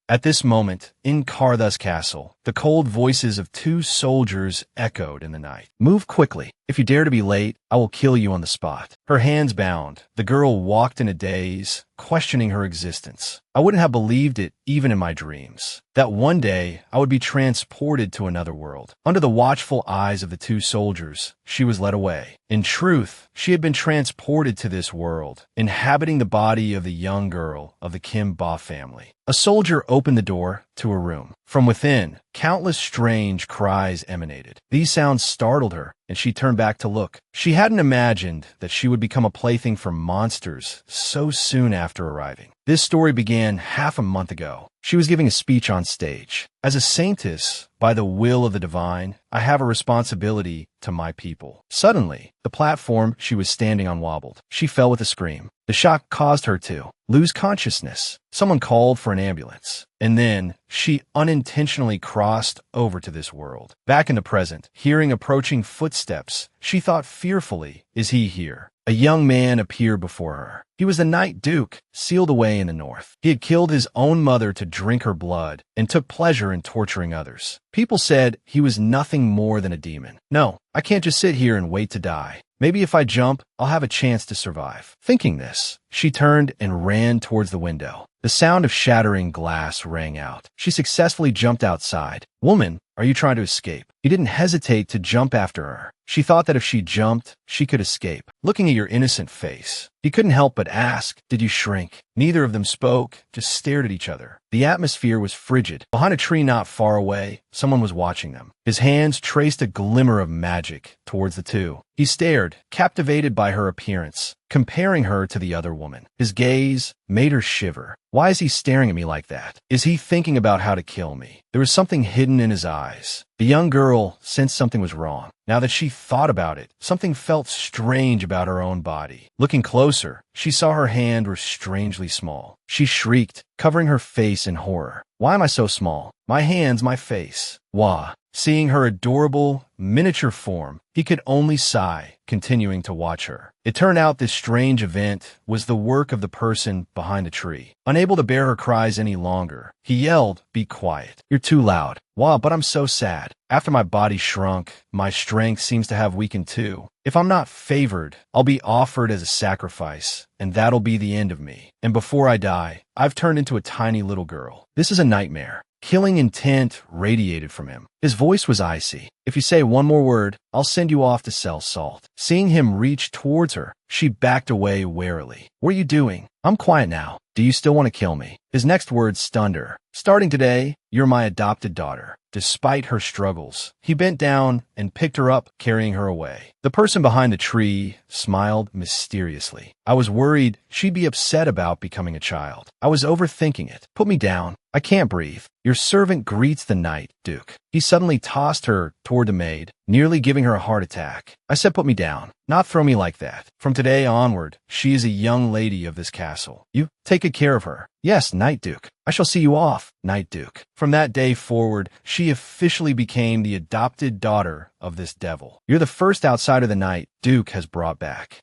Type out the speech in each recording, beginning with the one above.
At this moment, in Karthus Castle, the cold voices of two soldiers echoed in the night. "Move quickly. If you dare to be late, I will kill you on the spot." Her hands bound, the girl walked in a daze, questioning her existence. I wouldn't have believed it even in my dreams, that one day I would be transported to another world. Under the watchful eyes of the two soldiers, she was led away. In truth, she had been transported to this world, inhabiting the body of the young girl of the Kim Ba family. A soldier opened the door to a room. From within, countless strange cries emanated. These sounds startled her, and she turned back to look. She hadn't imagined that she would become a plaything for monsters so soon after arriving. This story began half a month ago. She was giving a speech on stage. As a saintess, by the will of the divine, I have a responsibility to my people. Suddenly, the platform she was standing on wobbled. She fell with a scream. The shock caused her to lose consciousness. Someone called for an ambulance. And then she unintentionally crossed over to this world. Back in the present, hearing approaching footsteps, she thought fearfully, "Is he here?" A young man appeared before her. He was the Night Duke, sealed away in the north. He had killed his own mother to drink her blood and took pleasure in torturing others. People said he was nothing more than a demon. No, I can't just sit here and wait to die. Maybe if I jump, I'll have a chance to survive. Thinking this, she turned and ran towards the window. The sound of shattering glass rang out. She successfully jumped outside. "Woman, are you trying to escape?" He didn't hesitate to jump after her. She thought that if she jumped, she could escape. Looking at your innocent face, he couldn't help but ask, "Did you shrink?" Neither of them spoke, just stared at each other. The atmosphere was frigid. Behind a tree not far away, someone was watching them. His hands traced a glimmer of magic towards the two. He stared, captivated by her appearance, comparing her to the other woman. His gaze made her shiver. Why is he staring at me like that? Is he thinking about how to kill me? There was something hidden in his eyes. The young girl sensed something was wrong. Now that she thought about it, something felt strange about her own body. Looking closer, she saw her hand was strangely small. She shrieked, covering her face in horror. "Why am I so small? My hands, my face." Wah. Seeing her adorable, miniature form, he could only sigh, continuing to watch her. It turned out this strange event was the work of the person behind the tree. Unable to bear her cries any longer, he yelled, "Be quiet. You're too loud." "Wow, but I'm so sad. After my body shrunk, my strength seems to have weakened too. If I'm not favored, I'll be offered as a sacrifice, and that'll be the end of me. And before I die, I've turned into a tiny little girl. This is a nightmare." Killing intent radiated from him. His voice was icy. "If you say one more word, I'll send you off to sell salt." Seeing him reach towards her, she backed away warily. "What are you doing? I'm quiet now. Do you still want to kill me?" His next words stunned her. "Starting today, you're my adopted daughter." Despite her struggles, he bent down and picked her up, carrying her away. The person behind the tree smiled mysteriously. "I was worried she'd be upset about becoming a child. I was overthinking it. Put me down. I can't breathe. Your servant greets the Night Duke." He suddenly tossed her toward the maid, nearly giving her a heart attack. "I said put me down, not throw me like that. From today onward, she is a young lady of this castle. You take good care of her." "Yes, Night Duke. I shall see you off, Night Duke." From that day forward, she officially became the adopted daughter of this devil. "You're the first outsider the Night Duke has brought back.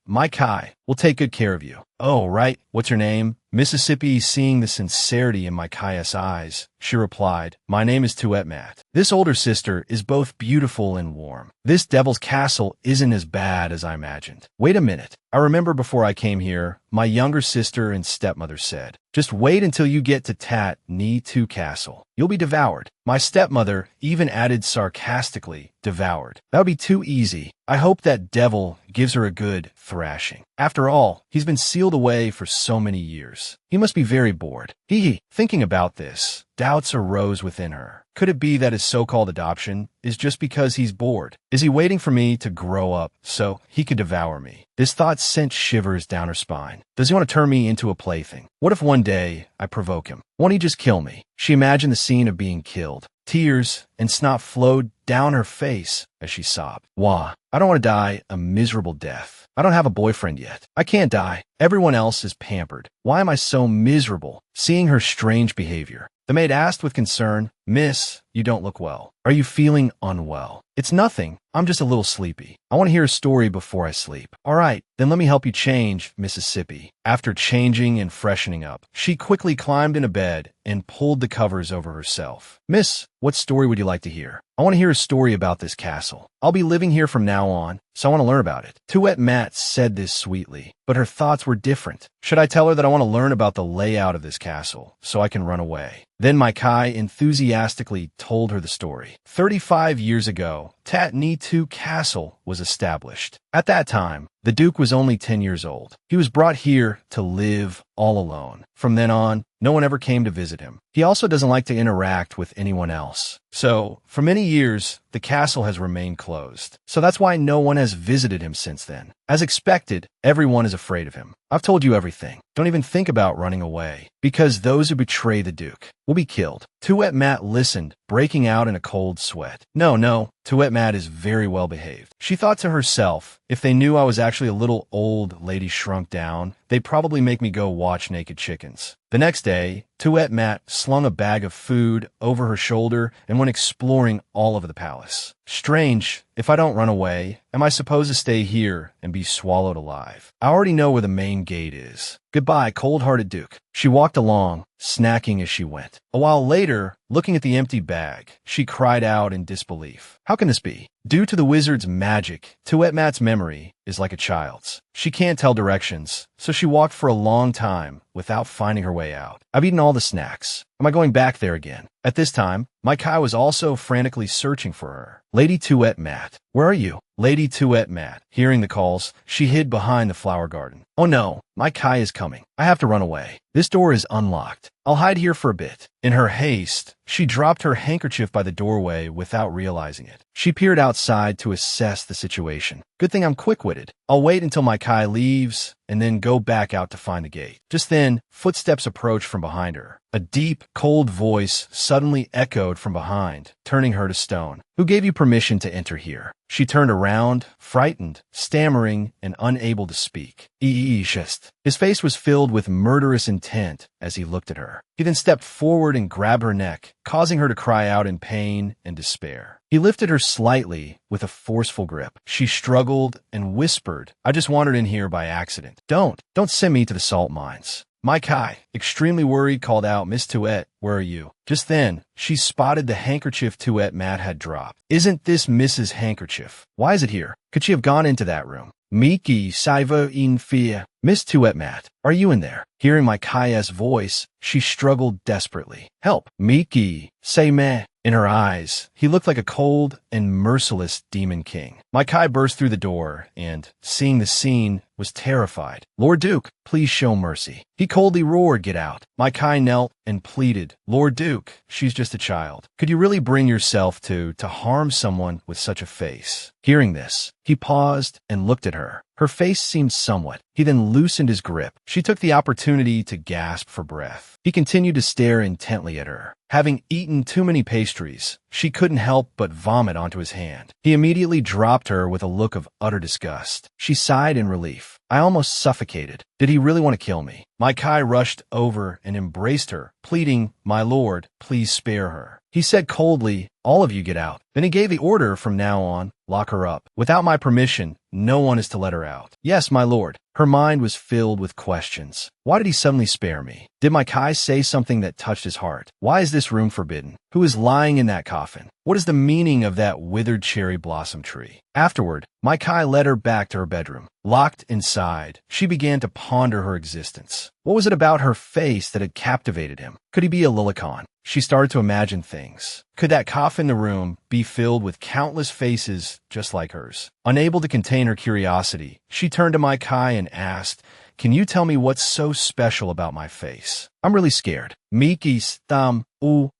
My Kai, will take good care of you." "Oh, right. What's your name?" Mississippi, seeing the sincerity in my Kai's eyes, she replied, "My name is Tuetmat. This older sister is both beautiful and warm. This devil's castle isn't as bad as I imagined. Wait a minute. I remember before I came here, my younger sister and stepmother said, 'Just wait until you get to Tat Ni 2 Castle. You'll be devoured.' My stepmother even added sarcastically, 'Devoured. That would be too easy. I hope that devil gives her a good thrashing. After all, he's been sealed away for so many years. He must be very bored.'" Thinking about this, doubts arose within her. Could it be that his so-called adoption is just because he's bored? Is he waiting for me to grow up so he could devour me? This thought sent shivers down her spine. Does he want to turn me into a plaything? What if one day I provoke him? Won't he just kill me? She imagined the scene of being killed. Tears and snot flowed down her face as she sobbed. "Wah, I don't want to die a miserable death. I don't have a boyfriend yet. I can't die. Everyone else is pampered. Why am I so miserable?" Seeing her strange behavior, the maid asked with concern, "Miss, you don't look well. Are you feeling unwell?" It's nothing. I'm just a little sleepy. I want to hear a story before I sleep. All right, then let me help you change, Mississippi. After changing and freshening up, she quickly climbed into bed and pulled the covers over herself. Miss, what story would you like to hear? I want to hear a story about this castle. I'll be living here from now on, so I want to learn about it. Tuet Mat said this sweetly, but her thoughts were different. Should I tell her that I want to learn about the layout of this castle so I can run away? Then Mai Kai enthusiastically told her the story. 35 years ago, Tat Ni Tu Castle was established. At that time, the Duke was only 10 years old. He was brought here to live all alone. From then on, no one ever came to visit him. He also doesn't like to interact with anyone else. So, for many years, the castle has remained closed. So that's why no one has visited him since then. As expected, everyone is afraid of him. I've told you everything. Don't even think about running away, because those who betray the Duke will be killed. Tuet Mat listened, breaking out in a cold sweat. No, Tuet Mat is very well behaved. She thought to herself, if they knew I was actually a little old lady shrunk down, they'd probably make me go watch naked chickens. The next day, Tuet Mat slung a bag of food over her shoulder and went exploring all over the palace. Strange, if I don't run away, am I supposed to stay here and be swallowed alive? I already know where the main gate is. Goodbye, cold-hearted Duke. She walked along, snacking as she went. A while later, looking at the empty bag, she cried out in disbelief. How can this be? Due to the wizard's magic, Tuet Mat's memory is like a child's. She can't tell directions, so she walked for a long time without finding her way out. I've eaten all the snacks. Am I going back there again? At this time, Mai Kai was also frantically searching for her. Lady Tuet Mat, where are you? Lady Tuet Mat, hearing the calls, she hid behind the flower garden. Oh no, Mai Kai is coming. I have to run away. This door is unlocked. I'll hide here for a bit. In her haste, she dropped her handkerchief by the doorway without realizing it. She peered outside to assess the situation. Good thing I'm quick-witted. I'll wait until Mai Kai leaves and then go back out to find the gate. Just then, footsteps approached from behind her. A deep, cold voice suddenly echoed from behind, turning her to stone. Who gave you permission to enter here? She turned around, frightened, stammering, and unable to speak. His face was filled with murderous intent as he looked at her. He then stepped forward and grabbed her neck, causing her to cry out in pain and despair. He lifted her slightly with a forceful grip. She struggled and whispered, I just wandered in here by accident. Don't send me to the salt mines. Mai Kai, extremely worried, called out, Miss Tuet, where are you? Just then, she spotted the handkerchief Tuet Mat had dropped. Isn't this Mrs. Handkerchief? Why is it here? Could she have gone into that room? Miki Saiva in fear. Miss Tuet Mat, are you in there? Hearing Mai Kai's voice, she struggled desperately. Help! Miki, say meh. In her eyes, he looked like a cold and merciless demon king. Mai Kai burst through the door and, seeing the scene, was terrified. Lord Duke, please show mercy. He coldly roared, get out. Mai Kai knelt and pleaded, Lord Duke, she's just a child. Could you really bring yourself to harm someone with such a face? Hearing this, he paused and looked at her. Her face seemed somewhat. He then loosened his grip. She took the opportunity to gasp for breath. He continued to stare intently at her. Having eaten too many pastries, she couldn't help but vomit onto his hand. He immediately dropped her with a look of utter disgust. She sighed in relief. I almost suffocated. Did he really want to kill me? Mai Kai rushed over and embraced her, pleading, My lord, please spare her. He said coldly, all of you get out. Then he gave the order from now on, lock her up. Without my permission, no one is to let her out. Yes, my lord. Her mind was filled with questions. Why did he suddenly spare me? Did Mai Kai say something that touched his heart? Why is this room forbidden? Who is lying in that coffin? What is the meaning of that withered cherry blossom tree? Afterward, Mai Kai led her back to her bedroom. Locked inside, she began to ponder her existence. What was it about her face that had captivated him? Could he be a Lilicon? She started to imagine things. Could that coffin in the room be filled with countless faces just like hers? Unable to contain her curiosity, she turned to Mai Kai and asked, Can you tell me what's so special about my face? I'm really scared. Miki's thumb,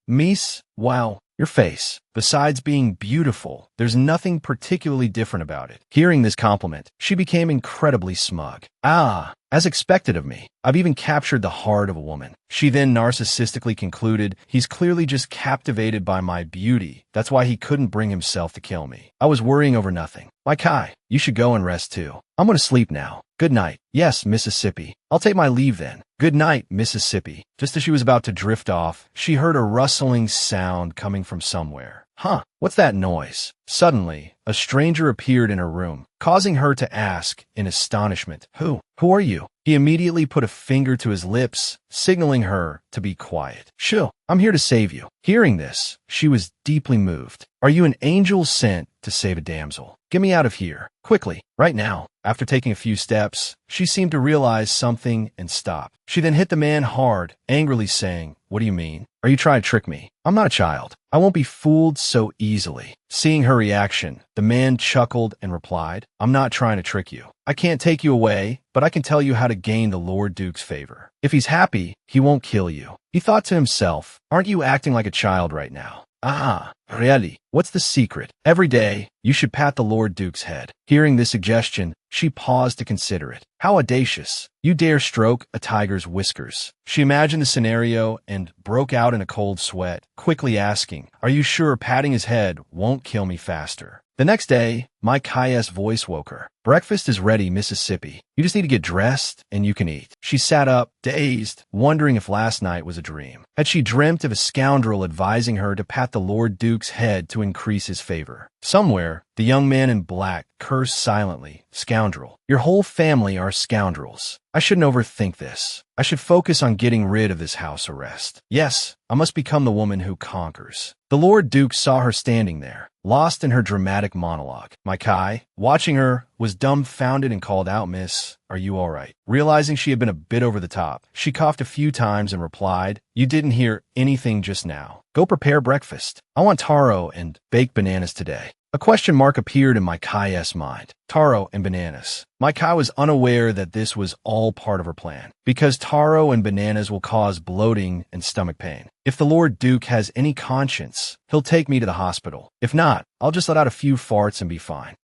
mis, wow. Your face. Besides being beautiful, there's nothing particularly different about it. Hearing this compliment, she became incredibly smug. As expected of me. I've even captured the heart of a woman. She then narcissistically concluded, he's clearly just captivated by my beauty. That's why he couldn't bring himself to kill me. I was worrying over nothing. Mai Kai, you should go and rest too. I'm going to sleep now. Good night. Yes, Mississippi. I'll take my leave then. Good night, Mississippi. Just as she was about to drift off, she heard a rustling sound coming from somewhere. Huh, what's that noise? Suddenly, a stranger appeared in her room, causing her to ask in astonishment, Who are you? He immediately put a finger to his lips, signaling her to be quiet. Shoo, I'm here to save you. Hearing this, she was deeply moved. Are you an angel sent to save a damsel? Get me out of here, quickly, right now. After taking a few steps, she seemed to realize something and stop. She then hit the man hard, angrily saying, What do you mean? Are you trying to trick me? I'm not a child. I won't be fooled so easily. Seeing her reaction, the man chuckled and replied, I'm not trying to trick you. I can't take you away, but I can tell you how to gain the Lord Duke's favor. If he's happy, he won't kill you. He thought to himself, aren't you acting like a child right now? Ah, really? What's the secret? Every day, you should pat the Lord Duke's head. Hearing this suggestion, she paused to consider it. How audacious. You dare stroke a tiger's whiskers. She imagined the scenario and broke out in a cold sweat, quickly asking, Are you sure patting his head won't kill me faster? The next day, my Kai's voice woke her. Breakfast is ready, Mississippi. You just need to get dressed and you can eat. She sat up, dazed, wondering if last night was a dream. Had she dreamt of a scoundrel advising her to pat the Lord Duke's head to increase his favor? Somewhere, the young man in black cursed silently. Scoundrel. Your whole family are scoundrels. I shouldn't overthink this. I should focus on getting rid of this house arrest. Yes, I must become the woman who conquers. The Lord Duke saw her standing there, lost in her dramatic monologue. My Kai, watching her, was dumbfounded and called out, Miss, are you all right? Realizing she had been a bit over the top, she coughed a few times and replied, You didn't hear anything just now. Go prepare breakfast. I want taro and baked bananas today. A question mark appeared in my Kai's mind. Taro and bananas. My Kai was unaware that this was all part of her plan, because taro and bananas will cause bloating and stomach pain. If the Lord Duke has any conscience, he'll take me to the hospital. If not, I'll just let out a few farts and be fine.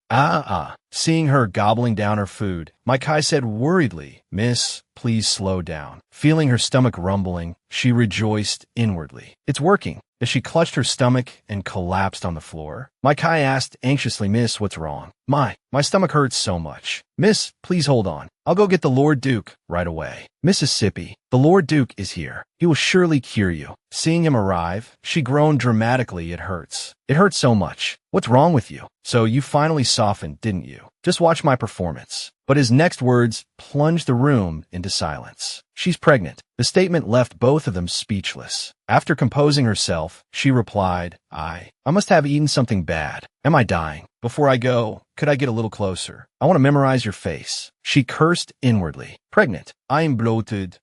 Seeing her gobbling down her food, my Kai said worriedly, Miss, please slow down. Feeling her stomach rumbling, she rejoiced inwardly. It's working. As she clutched her stomach and collapsed on the floor, my Kai asked anxiously, Miss, what's wrong? My stomach hurts so much. Miss, please hold on. I'll go get the Lord Duke right away. Mississippi, the Lord Duke is here. He will surely cure you. Seeing him arrive, she groaned dramatically. It hurts. It hurts so much. What's wrong with you? So you finally softened, didn't you? Just watch my performance. But his next words plunged the room into silence. She's pregnant. The statement left both of them speechless. After composing herself, she replied, I must have eaten something bad. Am I dying? Before I go, could I get a little closer? I want to memorize your face. She cursed inwardly. Pregnant. I'm bloated.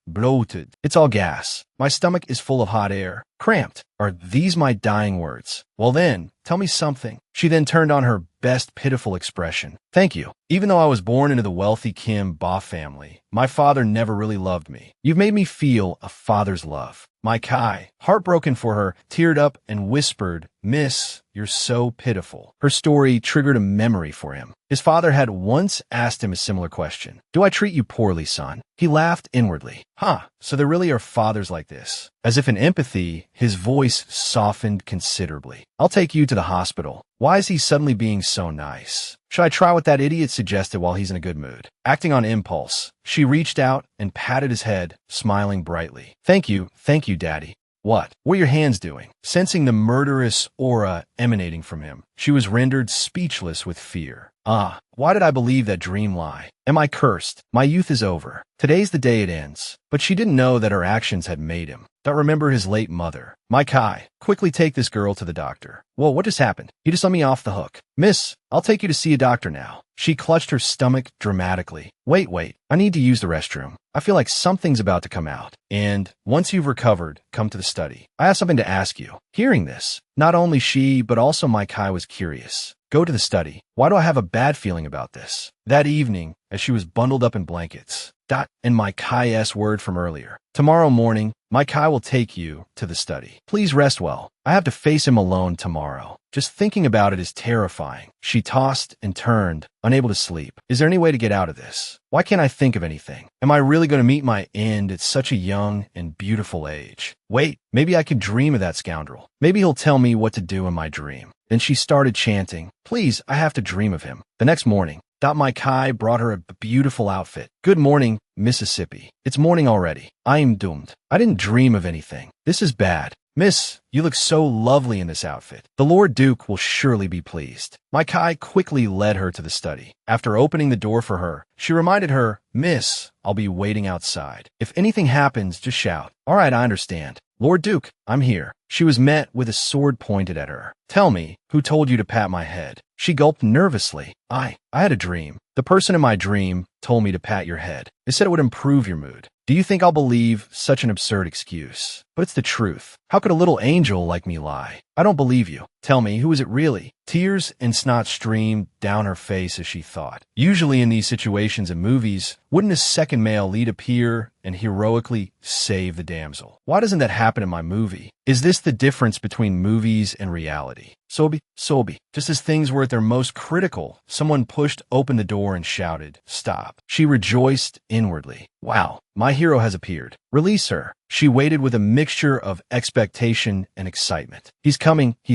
It's all gas. My stomach is full of hot air. Cramped. Are these my dying words? Well then, tell me something. She then turned on her best pitiful expression. Thank you. Even though I was born into the wealthy Kim Ba family, my father never really loved me. You've made me feel a father's love. My Kai, heartbroken for her, teared up and whispered, Miss, you're so pitiful. Her story triggered a memory for him. His father had once asked him a similar question. Do I treat you poorly, son? He laughed inwardly. So there really are fathers like this. As if in empathy, his voice softened considerably. I'll take you to the hospital. Why is he suddenly being so nice? Should I try what that idiot suggested while he's in a good mood? Acting on impulse, she reached out and patted his head, smiling brightly. Thank you, Daddy. What are your hands doing? Sensing the murderous aura emanating from him, she was rendered speechless with fear. Why did I believe that dream lie? Am I cursed? My youth is over. Today's the day it ends. But she didn't know that her actions had made him. Don't remember his late mother. My Kai, quickly take this girl to the doctor. Whoa, what just happened? He just let me off the hook. Miss, I'll take you to see a doctor now. She clutched her stomach dramatically. Wait, I need to use the restroom. I feel like something's about to come out. And once you've recovered, come to the study. I have something to ask you. Hearing this, not only she, but also my Kai was curious. Go to the study. Why do I have a bad feeling about this? That evening, as she was bundled up in blankets, and my Kai's word from earlier. Tomorrow morning, my Kai will take you to the study. Please rest well. I have to face him alone tomorrow. Just thinking about it is terrifying. She tossed and turned, unable to sleep. Is there any way to get out of this? Why can't I think of anything? Am I really going to meet my end at such a young and beautiful age? Wait, maybe I could dream of that scoundrel. Maybe he'll tell me what to do in my dream. Then she started chanting, Please, I have to dream of him. The next morning, my Kai brought her a beautiful outfit. Good morning, Mississippi. It's morning already. I am doomed. I didn't dream of anything. This is bad. Miss, you look so lovely in this outfit. The Lord Duke will surely be pleased. My Kai quickly led her to the study. After opening the door for her, she reminded her, Miss, I'll be waiting outside. If anything happens, just shout. All right, I understand. Lord Duke, I'm here. She was met with a sword pointed at her. Tell me, who told you to pat my head? She gulped nervously. I had a dream. The person in my dream told me to pat your head. They said it would improve your mood. Do you think I'll believe such an absurd excuse? But it's the truth. How could a little angel like me lie? I don't believe you. Tell me, who is it really? Tears and snot streamed down her face as she thought. Usually in these situations in movies, wouldn't a second male lead appear and heroically save the damsel? Why doesn't that happen in my movie? Is this the difference between movies and reality? Sobi. Just as things were at their most critical, someone pushed open the door and shouted, Stop. She rejoiced inwardly. Wow, my hero has appeared. Release her. She waited with a mixture of expectation and excitement. He's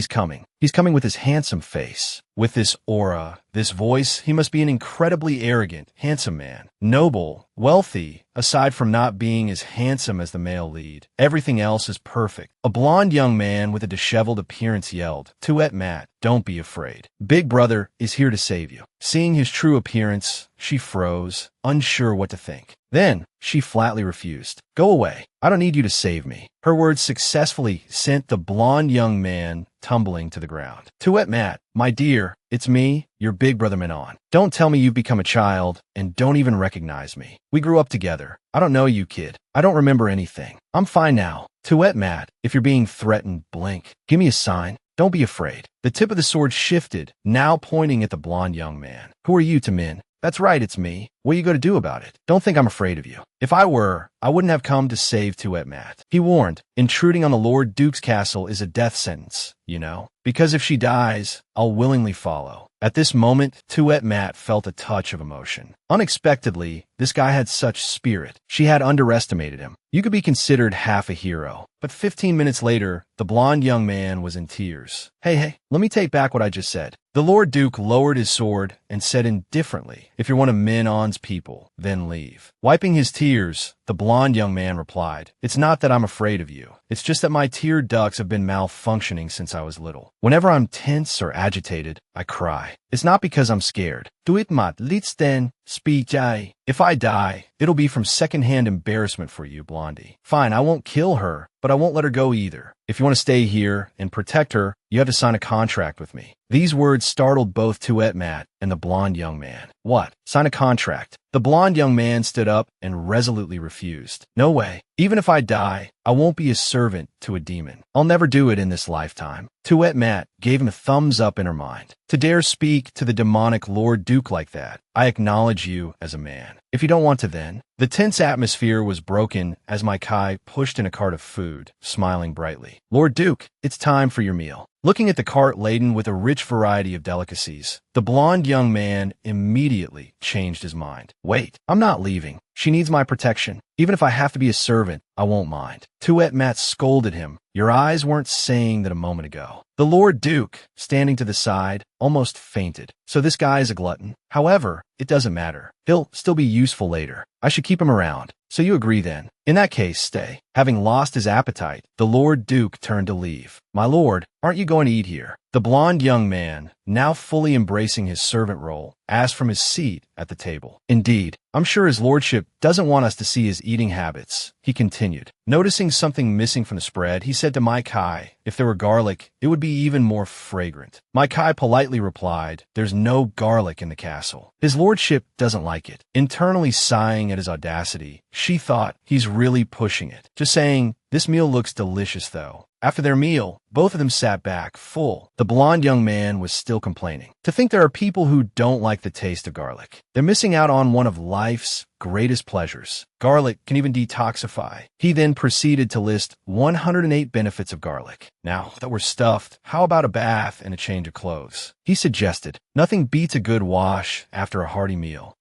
coming. He's coming with his handsome face. With this aura, this voice, he must be an incredibly arrogant, handsome man. Noble, wealthy, aside from not being as handsome as the male lead. Everything else is perfect. A blonde young man with a disheveled appearance yelled, Tuet Matt, don't be afraid. Big Brother is here to save you. Seeing his true appearance, she froze, unsure what to think. Then, she flatly refused. Go away. I don't need you to save me. Her words successfully sent the blonde young man tumbling to the ground. Tuet Matt, my dear, it's me, your Big Brother Manon. Don't tell me you've become a child and don't even recognize me. We grew up together. I don't know you, kid. I don't remember anything. I'm fine now. Tuet Matt, if you're being threatened, blink. Give me a sign. Don't be afraid. The tip of the sword shifted, now pointing at the blonde young man. Who are you, Tamin? That's right, it's me. What are you going to do about it? Don't think I'm afraid of you. If I were, I wouldn't have come to save Tuet Matt. He warned, intruding on the Lord Duke's castle is a death sentence, you know? Because if she dies, I'll willingly follow. At this moment, Tuet Matt felt a touch of emotion. Unexpectedly, this guy had such spirit. She had underestimated him. You could be considered half a hero. But 15 minutes later, the blonde young man was in tears. Hey, let me take back what I just said. The Lord Duke lowered his sword and said indifferently, if you're one of Minon's people, then leave. Wiping his tears, the blonde young man replied, It's not that I'm afraid of you. It's just that my tear ducts have been malfunctioning since I was little. Whenever I'm tense or agitated, I cry. It's not because I'm scared. Duit mat litsten speechai. If I die, it'll be from secondhand embarrassment for you, Blondie. Fine, I won't kill her, but I won't let her go either. If you want to stay here and protect her, you have to sign a contract with me. These words startled both Tuet Matt and the blonde young man. What? Sign a contract? The blonde young man stood up and resolutely refused. No way. Even if I die, I won't be a servant to a demon. I'll never do it in this lifetime. Tuet Matt gave him a thumbs up in her mind. To dare speak to the demonic Lord Duke like that, I acknowledge you as a man. If you don't want to then. The tense atmosphere was broken as my Kai pushed in a cart of food, smiling brightly. Lord Duke, it's time for your meal. Looking at the cart laden with a rich variety of delicacies, the blonde young man immediately changed his mind. Wait, I'm not leaving. She needs my protection. Even if I have to be a servant, I won't mind. Tuet Matt scolded him. Your eyes weren't saying that a moment ago. The Lord Duke, standing to the side, almost fainted. So this guy is a glutton. However, it doesn't matter. He'll still be useful later. I should keep him around. So you agree then? In that case, stay. Having lost his appetite, the Lord Duke turned to leave. My lord, aren't you going to eat here? The blonde young man, now fully embracing his servant role, asked from his seat at the table. Indeed, I'm sure his lordship doesn't want us to see his eating habits, he continued. Noticing something missing from the spread, he said to Mai Kai, if there were garlic, it would be even more fragrant. Mai Kai politely replied, there's no garlic in the castle. His lordship doesn't like it. Internally sighing at his audacity, she thought he's really pushing it. Just saying, this meal looks delicious though. After their meal, both of them sat back, full. The blonde young man was still complaining. To think there are people who don't like the taste of garlic. They're missing out on one of life's greatest pleasures. Garlic can even detoxify. He then proceeded to list 108 benefits of garlic. Now that we're stuffed, how about a bath and a change of clothes? He suggested. Nothing beats a good wash after a hearty meal.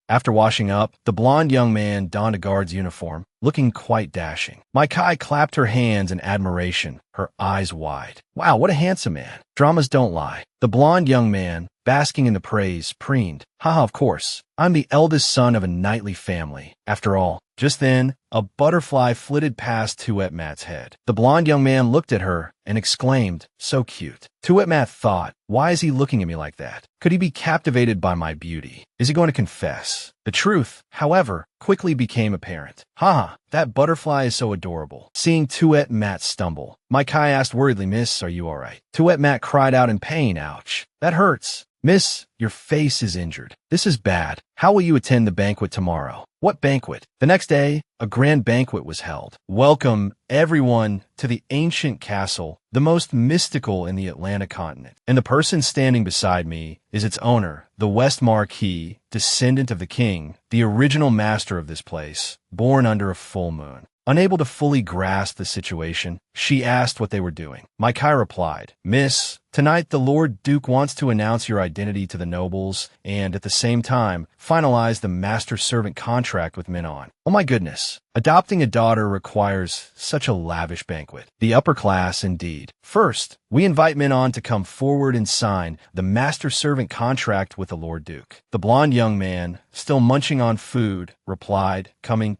After washing up, the blonde young man donned a guard's uniform, looking quite dashing. Mai Kai clapped her hands in admiration, her eyes wide. Wow, what a handsome man. Dramas don't lie. The blonde young man, basking in the praise, preened. Of course. I'm the eldest son of a knightly family. After all, Just then, a butterfly flitted past Tuet-Mat's head. The blonde young man looked at her and exclaimed, "So cute." Tuet-Mat thought, why is he looking at me like that? Could he be captivated by my beauty? Is he going to confess? The truth, however, quickly became apparent. Haha, that butterfly is so adorable. Seeing Tuet-Mat stumble, my Kai asked worriedly, "Miss, are you all right?" Tuet-Mat cried out in pain, "Ouch. That hurts. Miss, your face is injured. This is bad. How will you attend the banquet tomorrow?" What banquet? The next day, a grand banquet was held. Welcome, everyone, to the ancient castle, the most mystical in the Atlantic continent. And the person standing beside me is its owner, the West Marquis, descendant of the king, the original master of this place, born under a full moon. Unable to fully grasp the situation, she asked what they were doing. My Kai replied, "Miss, tonight the Lord Duke wants to announce your identity to the nobles and, at the same time, finalize the master-servant contract with Minhwa. Oh my goodness, adopting a daughter requires such a lavish banquet. The upper class, indeed. First, we invite Minhwa to come forward and sign the master-servant contract with the Lord Duke." The blond young man, still munching on food, replied, Coming,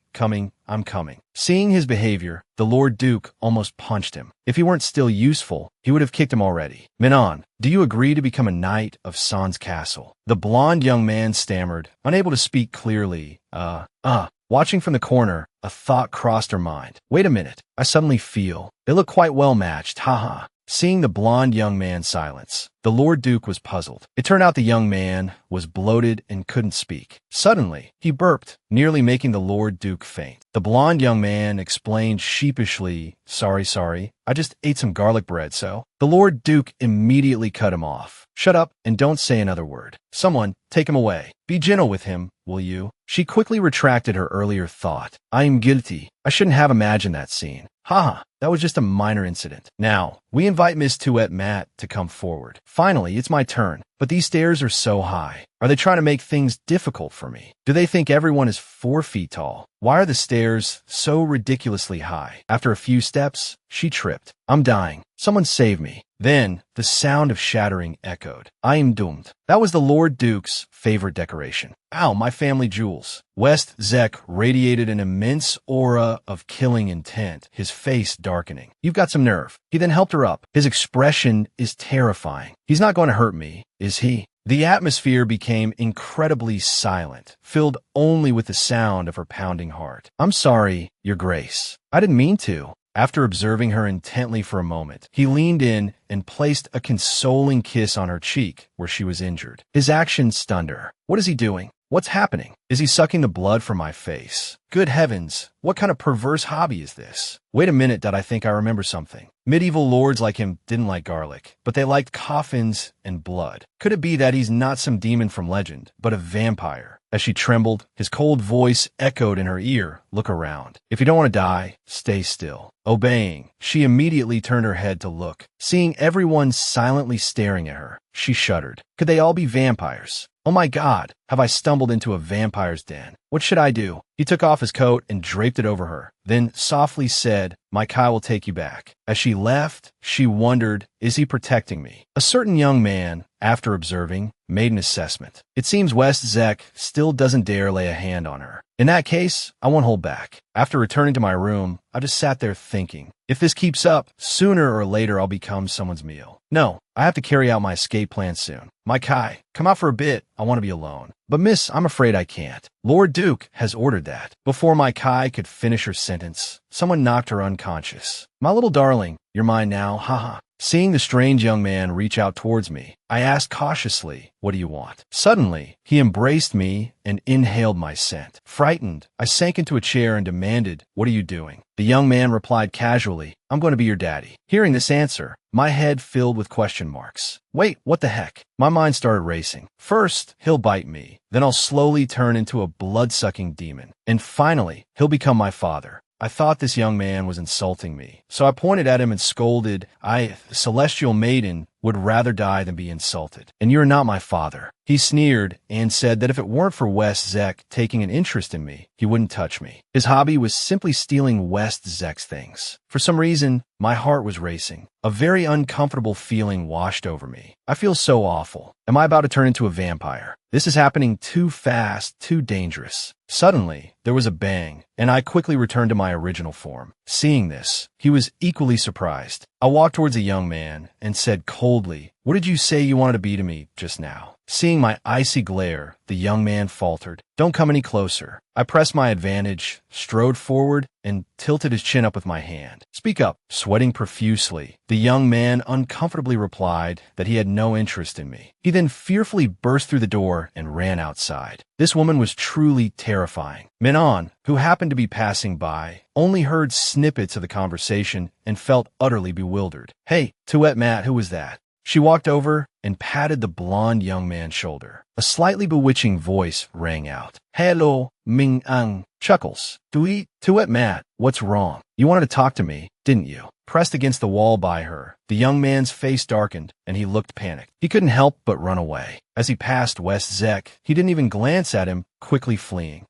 I'm coming." Seeing his behavior, the Lord Duke almost punched him. If he weren't still useful, he would have kicked him already. "Minhwa, do you agree to become a knight of San's castle?" The blond young man stammered, unable to speak clearly. Watching from the corner, a thought crossed her mind. Wait a minute, I suddenly feel they look quite well matched, haha. Seeing the blond young man silence, the Lord Duke was puzzled. It turned out the young man was bloated and couldn't speak. Suddenly, he burped, nearly making the Lord Duke faint. The blond young man explained sheepishly, Sorry, I just ate some garlic bread, so." The Lord Duke immediately cut him off. "Shut up and don't say another word. Someone, take him away. Be gentle with him, will you?" She quickly retracted her earlier thought. "I am guilty. I shouldn't have imagined that scene. Haha, that was just a minor incident. Now, we invite Miss Tuet-Mat to come forward. Finally, it's my turn. But these stairs are so high. Are they trying to make things difficult for me? Do they think everyone is 4 feet tall? Why are the stairs so ridiculously high? After a few steps, she tripped. I'm dying. Someone save me. Then, the sound of shattering echoed. I am doomed. That was the Lord Duke's favorite decoration. Ow, my family jewels. West Zek radiated an immense aura of killing intent, his face darkening. You've got some nerve. He then helped her up. His expression is terrifying. He's not going to hurt me, is he? The atmosphere became incredibly silent, filled only with the sound of her pounding heart. I'm sorry, Your Grace. I didn't mean to. After observing her intently for a moment, he leaned in and placed a consoling kiss on her cheek where she was injured. His action stunned her. What is he doing? What's happening? Is he sucking the blood from my face? Good heavens, what kind of perverse hobby is this? Wait a minute, I think I remember something. Medieval lords like him didn't like garlic, but they liked coffins and blood. Could it be that he's not some demon from legend, but a vampire? As she trembled, his cold voice echoed in her ear, "Look around. If you don't want to die, stay still." Obeying, she immediately turned her head to look. Seeing everyone silently staring at her, she shuddered. Could they all be vampires? Oh my God, have I stumbled into a vampire's den? What should I do? He took off his coat and draped it over her, then softly said, My Kai will take you back. As she left, she wondered, is he protecting me? A certain young man, after observing, made an assessment. It seems West Zek still doesn't dare lay a hand on her. In that case, I won't hold back. After returning to my room, I just sat there thinking, if this keeps up, sooner or later I'll become someone's meal. No, I have to carry out my escape plan soon. My Kai, come out for a bit. I want to be alone. But miss, I'm afraid I can't. Lord Duke has ordered that. Before my Kai could finish her sentence, someone knocked her unconscious. My little darling, you're mine now, haha. Seeing the strange young man reach out towards me, I asked cautiously, what do you want? Suddenly, he embraced me and inhaled my scent. Frightened, I sank into a chair and demanded, what are you doing? The young man replied casually, I'm going to be your daddy. Hearing this answer, my head filled with question marks. Wait, what the heck? My mind started racing. First, he'll bite me. Then I'll slowly turn into a blood-sucking demon. And finally, he'll become my father. I thought this young man was insulting me, so I pointed at him and scolded, celestial maiden, would rather die than be insulted. And you're not my father. He sneered and said that if it weren't for West Zek taking an interest in me, he wouldn't touch me. His hobby was simply stealing West Zek's things. For some reason, my heart was racing. A very uncomfortable feeling washed over me. I feel so awful. Am I about to turn into a vampire? This is happening too fast, too dangerous. Suddenly, there was a bang, and I quickly returned to my original form. Seeing this, he was equally surprised. I walked towards the young man and said coldly, "What did you say you wanted to be to me just now?" Seeing my icy glare, the young man faltered. "Don't come any closer." I pressed my advantage, strode forward, and tilted his chin up with my hand. "Speak up." Sweating profusely, the young man uncomfortably replied that he had no interest in me. He then fearfully burst through the door and ran outside. This woman was truly terrifying. Menon, who happened to be passing by, only heard snippets of the conversation and felt utterly bewildered. "Hey, Tuet Matt, who was that?" She walked over and patted the blond young man's shoulder. A slightly bewitching voice rang out. "Hello, Ming Ang." Chuckles. Tuet Matt, what's wrong? You wanted to talk to me, didn't you?" Pressed against the wall by her, the young man's face darkened and he looked panicked. He couldn't help but run away. As he passed West Zek, he didn't even glance at him, quickly fleeing.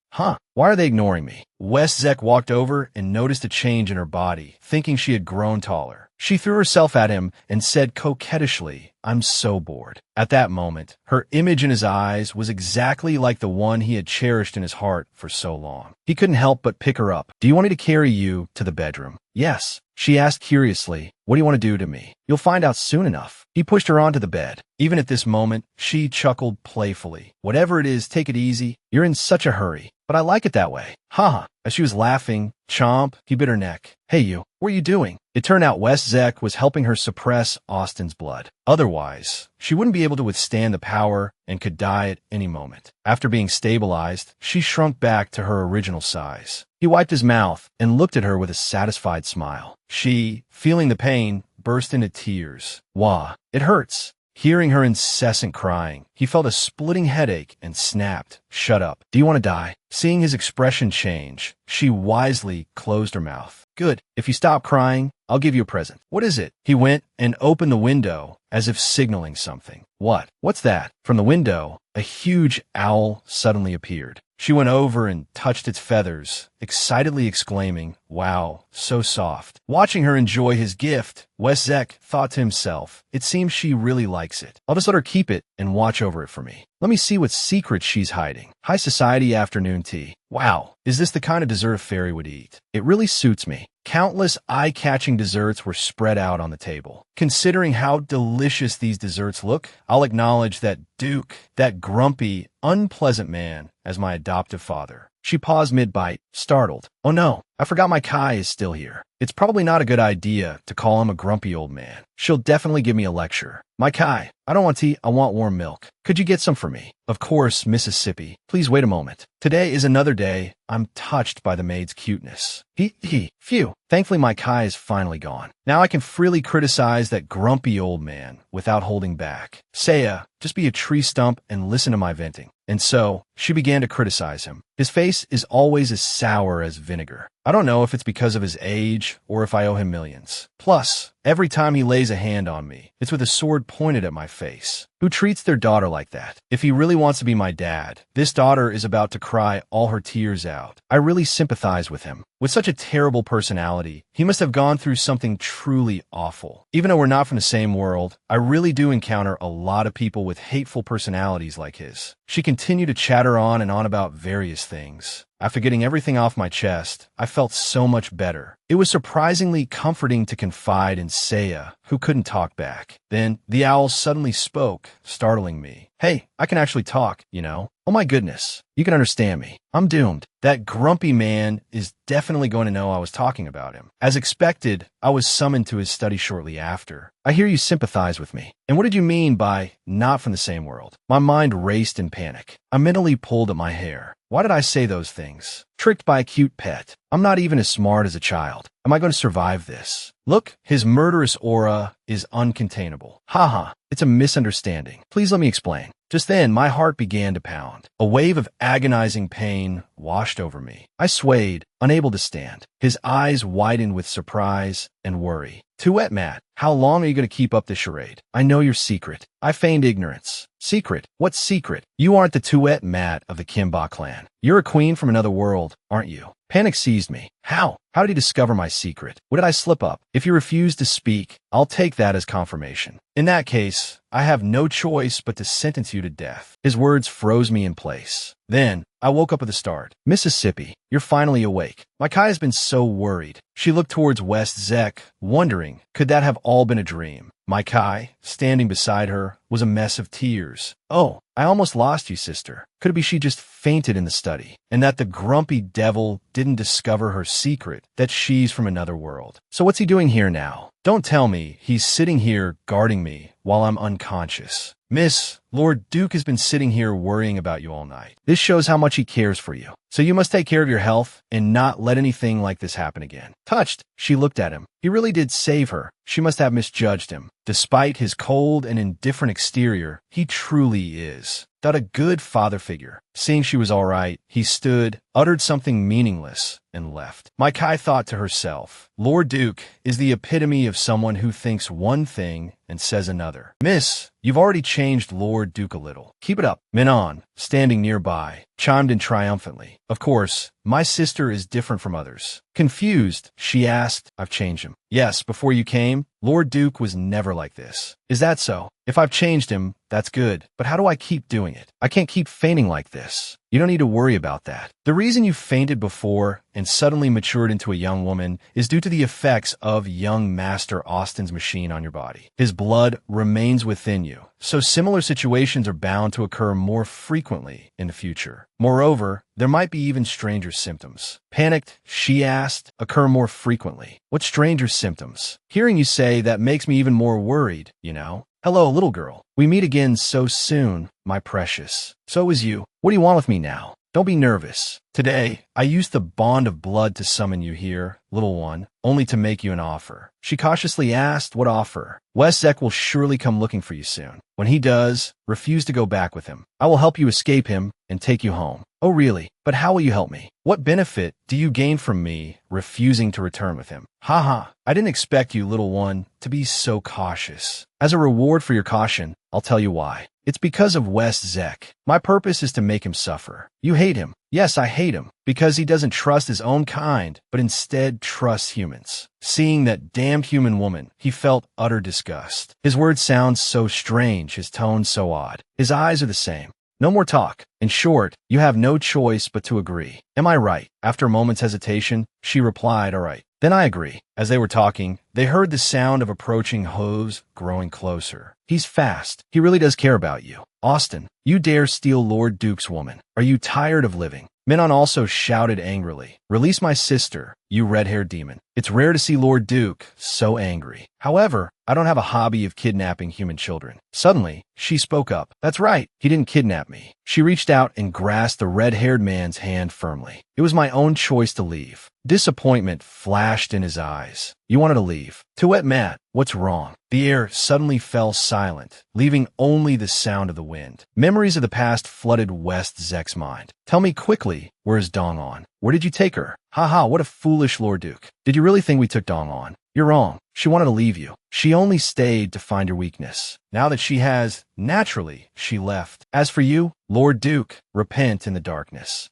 Why are they ignoring me? West Zek walked over and noticed a change in her body, thinking she had grown taller. She threw herself at him and said coquettishly, "I'm so bored." At that moment, her image in his eyes was exactly like the one he had cherished in his heart for so long. He couldn't help but pick her up. "Do you want me to carry you to the bedroom?" "Yes." She asked curiously, "What do you want to do to me?" "You'll find out soon enough." He pushed her onto the bed. Even at this moment, she chuckled playfully. "Whatever it is, take it easy. You're in such a hurry. But I like it that way." "Ha." As she was laughing, chomp, he bit her neck. "Hey you, what are you doing?" It turned out West Zek was helping her suppress Austin's blood. Otherwise, she wouldn't be able to withstand the power and could die at any moment. After being stabilized, she shrunk back to her original size. He wiped his mouth and looked at her with a satisfied smile. She, feeling the pain, burst into tears. "Wah, it hurts." Hearing her incessant crying, he felt a splitting headache and snapped, "Shut up. Do you want to die?" Seeing his expression change, she wisely closed her mouth. "Good. If you stop crying, I'll give you a present." "What is it?" He went and opened the window, as if signaling something. What's that?" From the window, a huge owl suddenly appeared. She went over and touched its feathers, excitedly exclaiming, "Wow, so soft." Watching her enjoy his gift, West Zek thought to himself, "It seems she really likes it. I'll just let her keep it and watch over it for me. Let me see what secrets she's hiding." High society afternoon tea. Wow, is this the kind of dessert a fairy would eat? It really suits me. Countless eye-catching desserts were spread out on the table. Considering how delicious these desserts look, I'll acknowledge that Duke, that grumpy, unpleasant man, as my adoptive father. She paused mid-bite, startled. "Oh no, I forgot my Kai is still here. It's probably not a good idea to call him a grumpy old man. She'll definitely give me a lecture. My Kai, I don't want tea, I want warm milk. Could you get some for me?" "Of course, Mississippi. Please wait a moment. Today is another day. I'm touched by the maid's cuteness." Phew. Thankfully, my Kai is finally gone. Now I can freely criticize that grumpy old man without holding back. "Saya, just be a tree stump and listen to my venting." And so, she began to criticize him. "His face is always as sour as vinegar. I don't know if it's because of his age or if I owe him millions. Plus, every time he lays a hand on me, it's with a sword pointed at my face. Who treats their daughter like that? If he really wants to be my dad, this daughter is about to cry all her tears out. I really sympathize with him. With such a terrible personality, he must have gone through something truly awful. Even though we're not from the same world, I really do encounter a lot of people with hateful personalities like his." She continued to chatter on and on about various things. After getting everything off my chest, I felt so much better. It was surprisingly comforting to confide in Saya, who couldn't talk back. Then, the owl suddenly spoke, startling me. "Hey, I can actually talk, you know. Oh my goodness, you can understand me. I'm doomed. That grumpy man is definitely going to know I was talking about him." As expected, I was summoned to his study shortly after. "I hear you sympathize with me. And what did you mean by not from the same world?" My mind raced in panic. I mentally pulled at my hair. Why did I say those things? Tricked by a cute pet. I'm not even as smart as a child. Am I going to survive this? Look, his murderous aura is uncontainable. Haha, it's a misunderstanding. Please let me explain. Just then, my heart began to pound. A wave of agonizing pain washed over me. I swayed, unable to stand. His eyes widened with surprise and worry. "Tuet Matt, how long are you going to keep up this charade? I know your secret." I feigned ignorance. "Secret? What secret? You aren't the Tuet Matt of the Kimba clan. You're a queen from another world, aren't you?" Panic seized me. How? How did he discover my secret? What did I slip up? If you refuse to speak, I'll take that as confirmation. In that case, I have no choice but to sentence you to death. His words froze me in place. Then, I woke up at the start. Mississippi, you're finally awake. Micaiah has been so worried. She looked towards West Zek, wondering, could that have all been a dream? Micaiah, standing beside her, was a mess of tears. Oh, I almost lost you, sister. Could it be she just fainted in the study, and that the grumpy devil didn't discover her secret, that she's from another world? So what's he doing here now? Don't tell me he's sitting here guarding me while I'm unconscious. Miss, Lord Duke has been sitting here worrying about you all night. This shows how much he cares for you. So you must take care of your health and not let anything like this happen again. Touched, she looked at him. He really did save her. She must have misjudged him. Despite his cold and indifferent exterior, he truly is. Got a good father figure. Seeing she was all right, he stood, uttered something meaningless, and left. Micaiah thought to herself, Lord Duke is the epitome of someone who thinks one thing and says another. Miss, you've already changed Lord Duke a little. Keep it up. Minon, standing nearby, chimed in triumphantly. Of course, my sister is different from others. Confused, she asked, I've changed him. Yes, before you came, Lord Duke was never like this. Is that so? If I've changed him, that's good. But how do I keep doing it? I can't keep fainting like this. You don't need to worry about that. The reason you fainted before and suddenly matured into a young woman is due to the effects of young Master Austin's machine on your body. His blood remains within you, so similar situations are bound to occur more frequently in the future. Moreover, there might be even stranger symptoms. Panicked, she asked, occur more frequently. What stranger symptoms? Hearing you say that makes me even more worried, you know? Hello, little girl. We meet again so soon, my precious. So is you. What do you want with me now? Don't be nervous. Today, I used the bond of blood to summon you here, little one, only to make you an offer. She cautiously asked, what offer? West Zek will surely come looking for you soon. When he does, refuse to go back with him. I will help you escape him and take you home. Oh, really? But how will you help me? What benefit do you gain from me refusing to return with him? Ha ha. I didn't expect you, little one, to be so cautious. As a reward for your caution, I'll tell you why. It's because of West Zek. My purpose is to make him suffer. You hate him. Yes, I hate him, because he doesn't trust his own kind, but instead trusts humans. Seeing that damned human woman, he felt utter disgust. His words sound so strange, his tone so odd. His eyes are the same. No more talk. In short, you have no choice but to agree. Am I right? After a moment's hesitation, she replied, all right. Then I agree. As they were talking, they heard the sound of approaching hooves growing closer. He's fast. He really does care about you. Austin, you dare steal Lord Duke's woman. Are you tired of living? Minon also shouted angrily, release my sister, you red-haired demon. It's rare to see Lord Duke so angry. However, I don't have a hobby of kidnapping human children. Suddenly, she spoke up. That's right, he didn't kidnap me. She reached out and grasped the red-haired man's hand firmly. It was my own choice to leave. Disappointment flashed in his eyes. You wanted to leave. Tuet Matt, what's wrong? The air suddenly fell silent, leaving only the sound of the wind. Memories of the past flooded West Zek's mind. Tell me quickly, where's Dong On? Where did you take her? Haha, what a foolish Lord Duke. Did you really think we took Dong On? You're wrong. She wanted to leave you. She only stayed to find your weakness. Now that she has, naturally, she left. As for you, Lord Duke, repent in the darkness.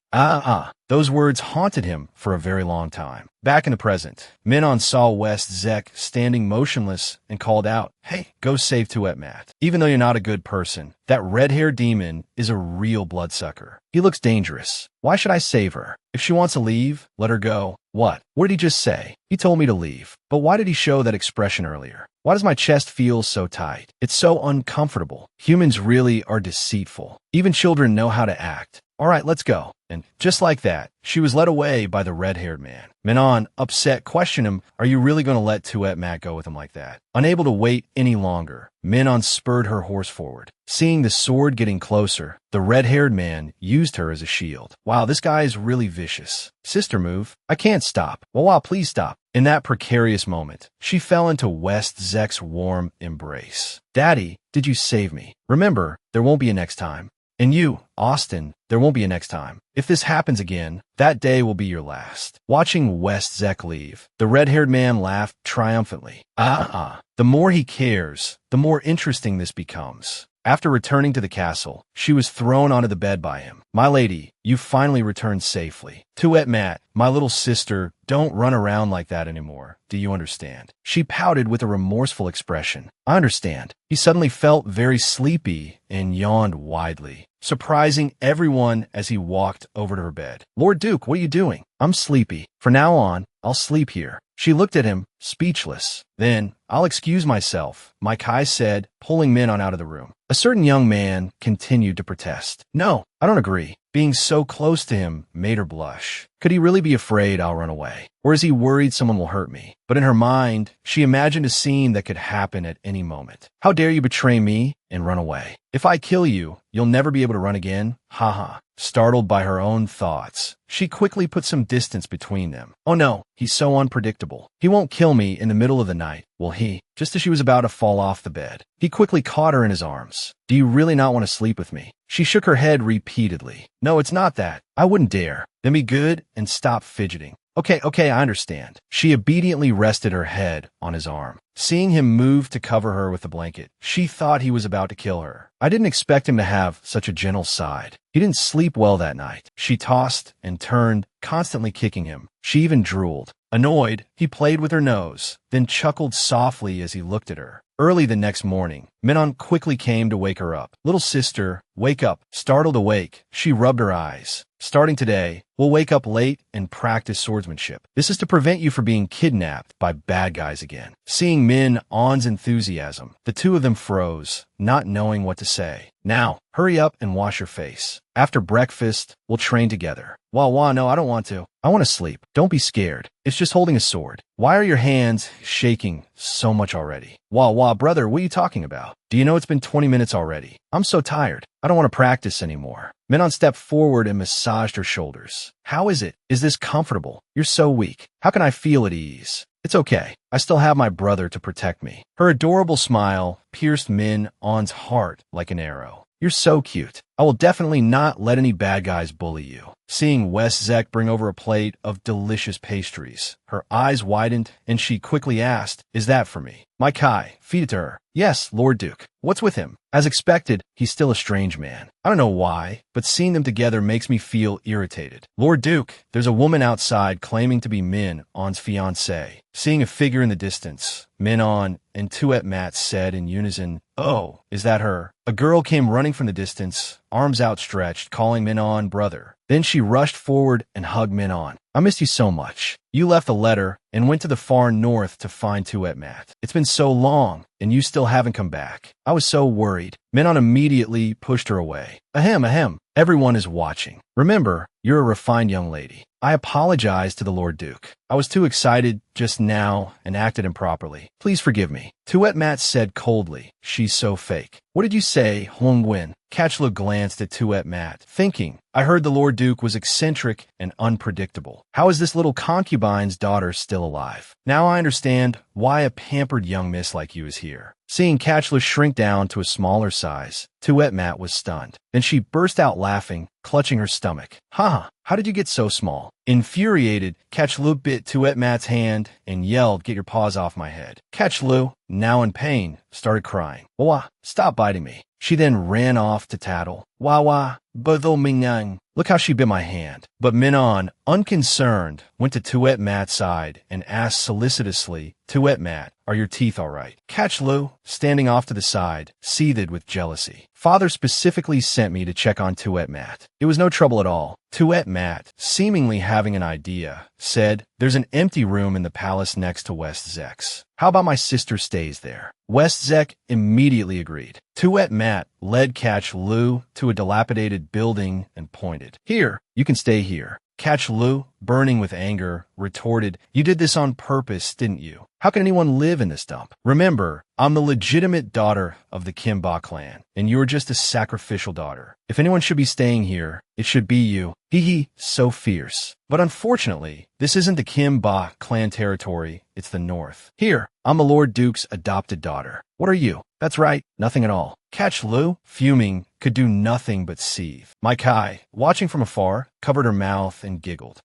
Those words haunted him for a very long time. Back in the present, Minon saw West Zek standing motionless and called out, hey, go save Tuet Matt. Even though you're not a good person, that red-haired demon is a real bloodsucker. He looks dangerous. Why should I save her? If she wants to leave, let her go. What? What did he just say? He told me to leave. But why did he show that expression earlier? Why does my chest feel so tight? It's so uncomfortable. Humans really are deceitful. Even children know how to act. All right, let's go. And just like that, she was led away by the red-haired man. Minon, upset, questioned him, are you really going to let Tuet Matt go with him like that? Unable to wait any longer, Minon spurred her horse forward. Seeing the sword getting closer, the red-haired man used her as a shield. Wow, this guy is really vicious. Sister move. I can't stop. Wow, please stop. In that precarious moment, she fell into West Zek's warm embrace. Daddy, did you save me? Remember, there won't be a next time. And you, Austin, there won't be a next time. If this happens again, that day will be your last. Watching West Zek leave, the red-haired man laughed triumphantly. The more he cares, the more interesting this becomes. After returning to the castle, she was thrown onto the bed by him. My lady, you finally returned safely. Tuet Mat, my little sister, don't run around like that anymore. Do you understand? She pouted with a remorseful expression. I understand. He suddenly felt very sleepy and yawned widely, surprising everyone as he walked over to her bed. Lord Duke, what are you doing? I'm sleepy. From now on, I'll sleep here. She looked at him, speechless. Then, I'll excuse myself, my Kai said, pulling Minon out of the room. A certain young man continued to protest. No, I don't agree. Being so close to him made her blush. Could he really be afraid I'll run away? Or is he worried someone will hurt me? But in her mind, she imagined a scene that could happen at any moment. How dare you betray me and run away? If I kill you, you'll never be able to run again? Ha ha. Startled by her own thoughts, she quickly put some distance between them. Oh no, he's so unpredictable. He won't kill me in the middle of the night, will he? Just as she was about to fall off the bed, he quickly caught her in his arms. Do you really not want to sleep with me? She shook her head repeatedly. No, it's not that. I wouldn't dare. Then be good and stop fidgeting. Okay, I understand. She obediently rested her head on his arm. Seeing him move to cover her with the blanket, she thought he was about to kill her. I didn't expect him to have such a gentle side. He didn't sleep well that night. She tossed and turned, constantly kicking him. She even drooled. Annoyed, he played with her nose, then chuckled softly as he looked at her. Early the next morning, Minon quickly came to wake her up. Little sister, wake up. Startled awake, she rubbed her eyes. Starting today, we'll wake up late and practice swordsmanship. This is to prevent you from being kidnapped by bad guys again. Seeing Min On's enthusiasm, the two of them froze, not knowing what to say. Now, hurry up and wash your face. After breakfast, we'll train together. Wah, no, I don't want to. I want to sleep. Don't be scared. It's just holding a sword. Why are your hands shaking so much already? Wah, brother, what are you talking about? Do you know it's been 20 minutes already? I'm so tired. I don't want to practice anymore. Minon stepped forward and massaged her shoulders. How is it? Is this comfortable? You're so weak. How can I feel at ease? It's okay. I still have my brother to protect me. Her adorable smile pierced Min On's heart like an arrow. You're so cute. I will definitely not let any bad guys bully you. Seeing West Zek bring over a plate of delicious pastries, her eyes widened and she quickly asked, Is that for me? My Kai, feed it to her. Yes, Lord Duke. What's with him? As expected, he's still a strange man. I don't know why, but seeing them together makes me feel irritated. Lord Duke, there's a woman outside claiming to be Min On's fiancée. Seeing a figure in the distance, Min On and Tuet Mat said in unison, Oh, is that her? A girl came running from the distance, arms outstretched, calling Min On brother. Then she rushed forward and hugged Min On. I missed you so much. You left a letter and went to the far north to find Tuet Mat. It's been so long, and you still haven't come back. I was so worried. Min On immediately pushed her away. Ahem. Everyone is watching. Remember, you're a refined young lady. I apologize to the Lord Duke. I was too excited just now and acted improperly. Please forgive me. Tuet Mat said coldly. She's so fake. What did you say, Hong Nguyen? Catchla glanced at Tuet Mat, thinking, I heard the Lord Duke was eccentric and unpredictable. How is this little concubine's daughter still alive? Now I understand why a pampered young miss like you is here. Seeing Catchla shrink down to a smaller size, Tuet Mat was stunned. Then she burst out laughing, clutching her stomach. Ha! How did you get so small? Infuriated, Catchlu bit Tuet Mat's hand and yelled, Get your paws off my head. Catchlu, now in pain, started crying. Wah, stop biting me. She then ran off to tattle. Wah, Botho Mingyang. Look how she bit my hand. But Minon, unconcerned, went to Tuet Mat's side and asked solicitously, Tuet Mat, are your teeth all right? Catchlu, standing off to the side, seethed with jealousy. Father specifically sent me to check on Tuet Mat. It was no trouble at all. Tuet Mat, seemingly having an idea, said, There's an empty room in the palace next to West Zek's. How about my sister stays there? West Zek immediately agreed. Tuet Mat led Catchlu to a dilapidated building and pointed. Here, you can stay here. Catchlu, burning with anger, retorted, You did this on purpose, didn't you? How can anyone live in this dump? Remember, I'm the legitimate daughter of the Kimba clan, and you're just a sacrificial daughter. If anyone should be staying here, it should be you. Hee, so fierce. But unfortunately, this isn't the Kimba clan territory, it's the north. Here, I'm the Lord Duke's adopted daughter. What are you? That's right, nothing at all. Catch Lu, fuming, could do nothing but seethe. Mai Kai, watching from afar, covered her mouth and giggled.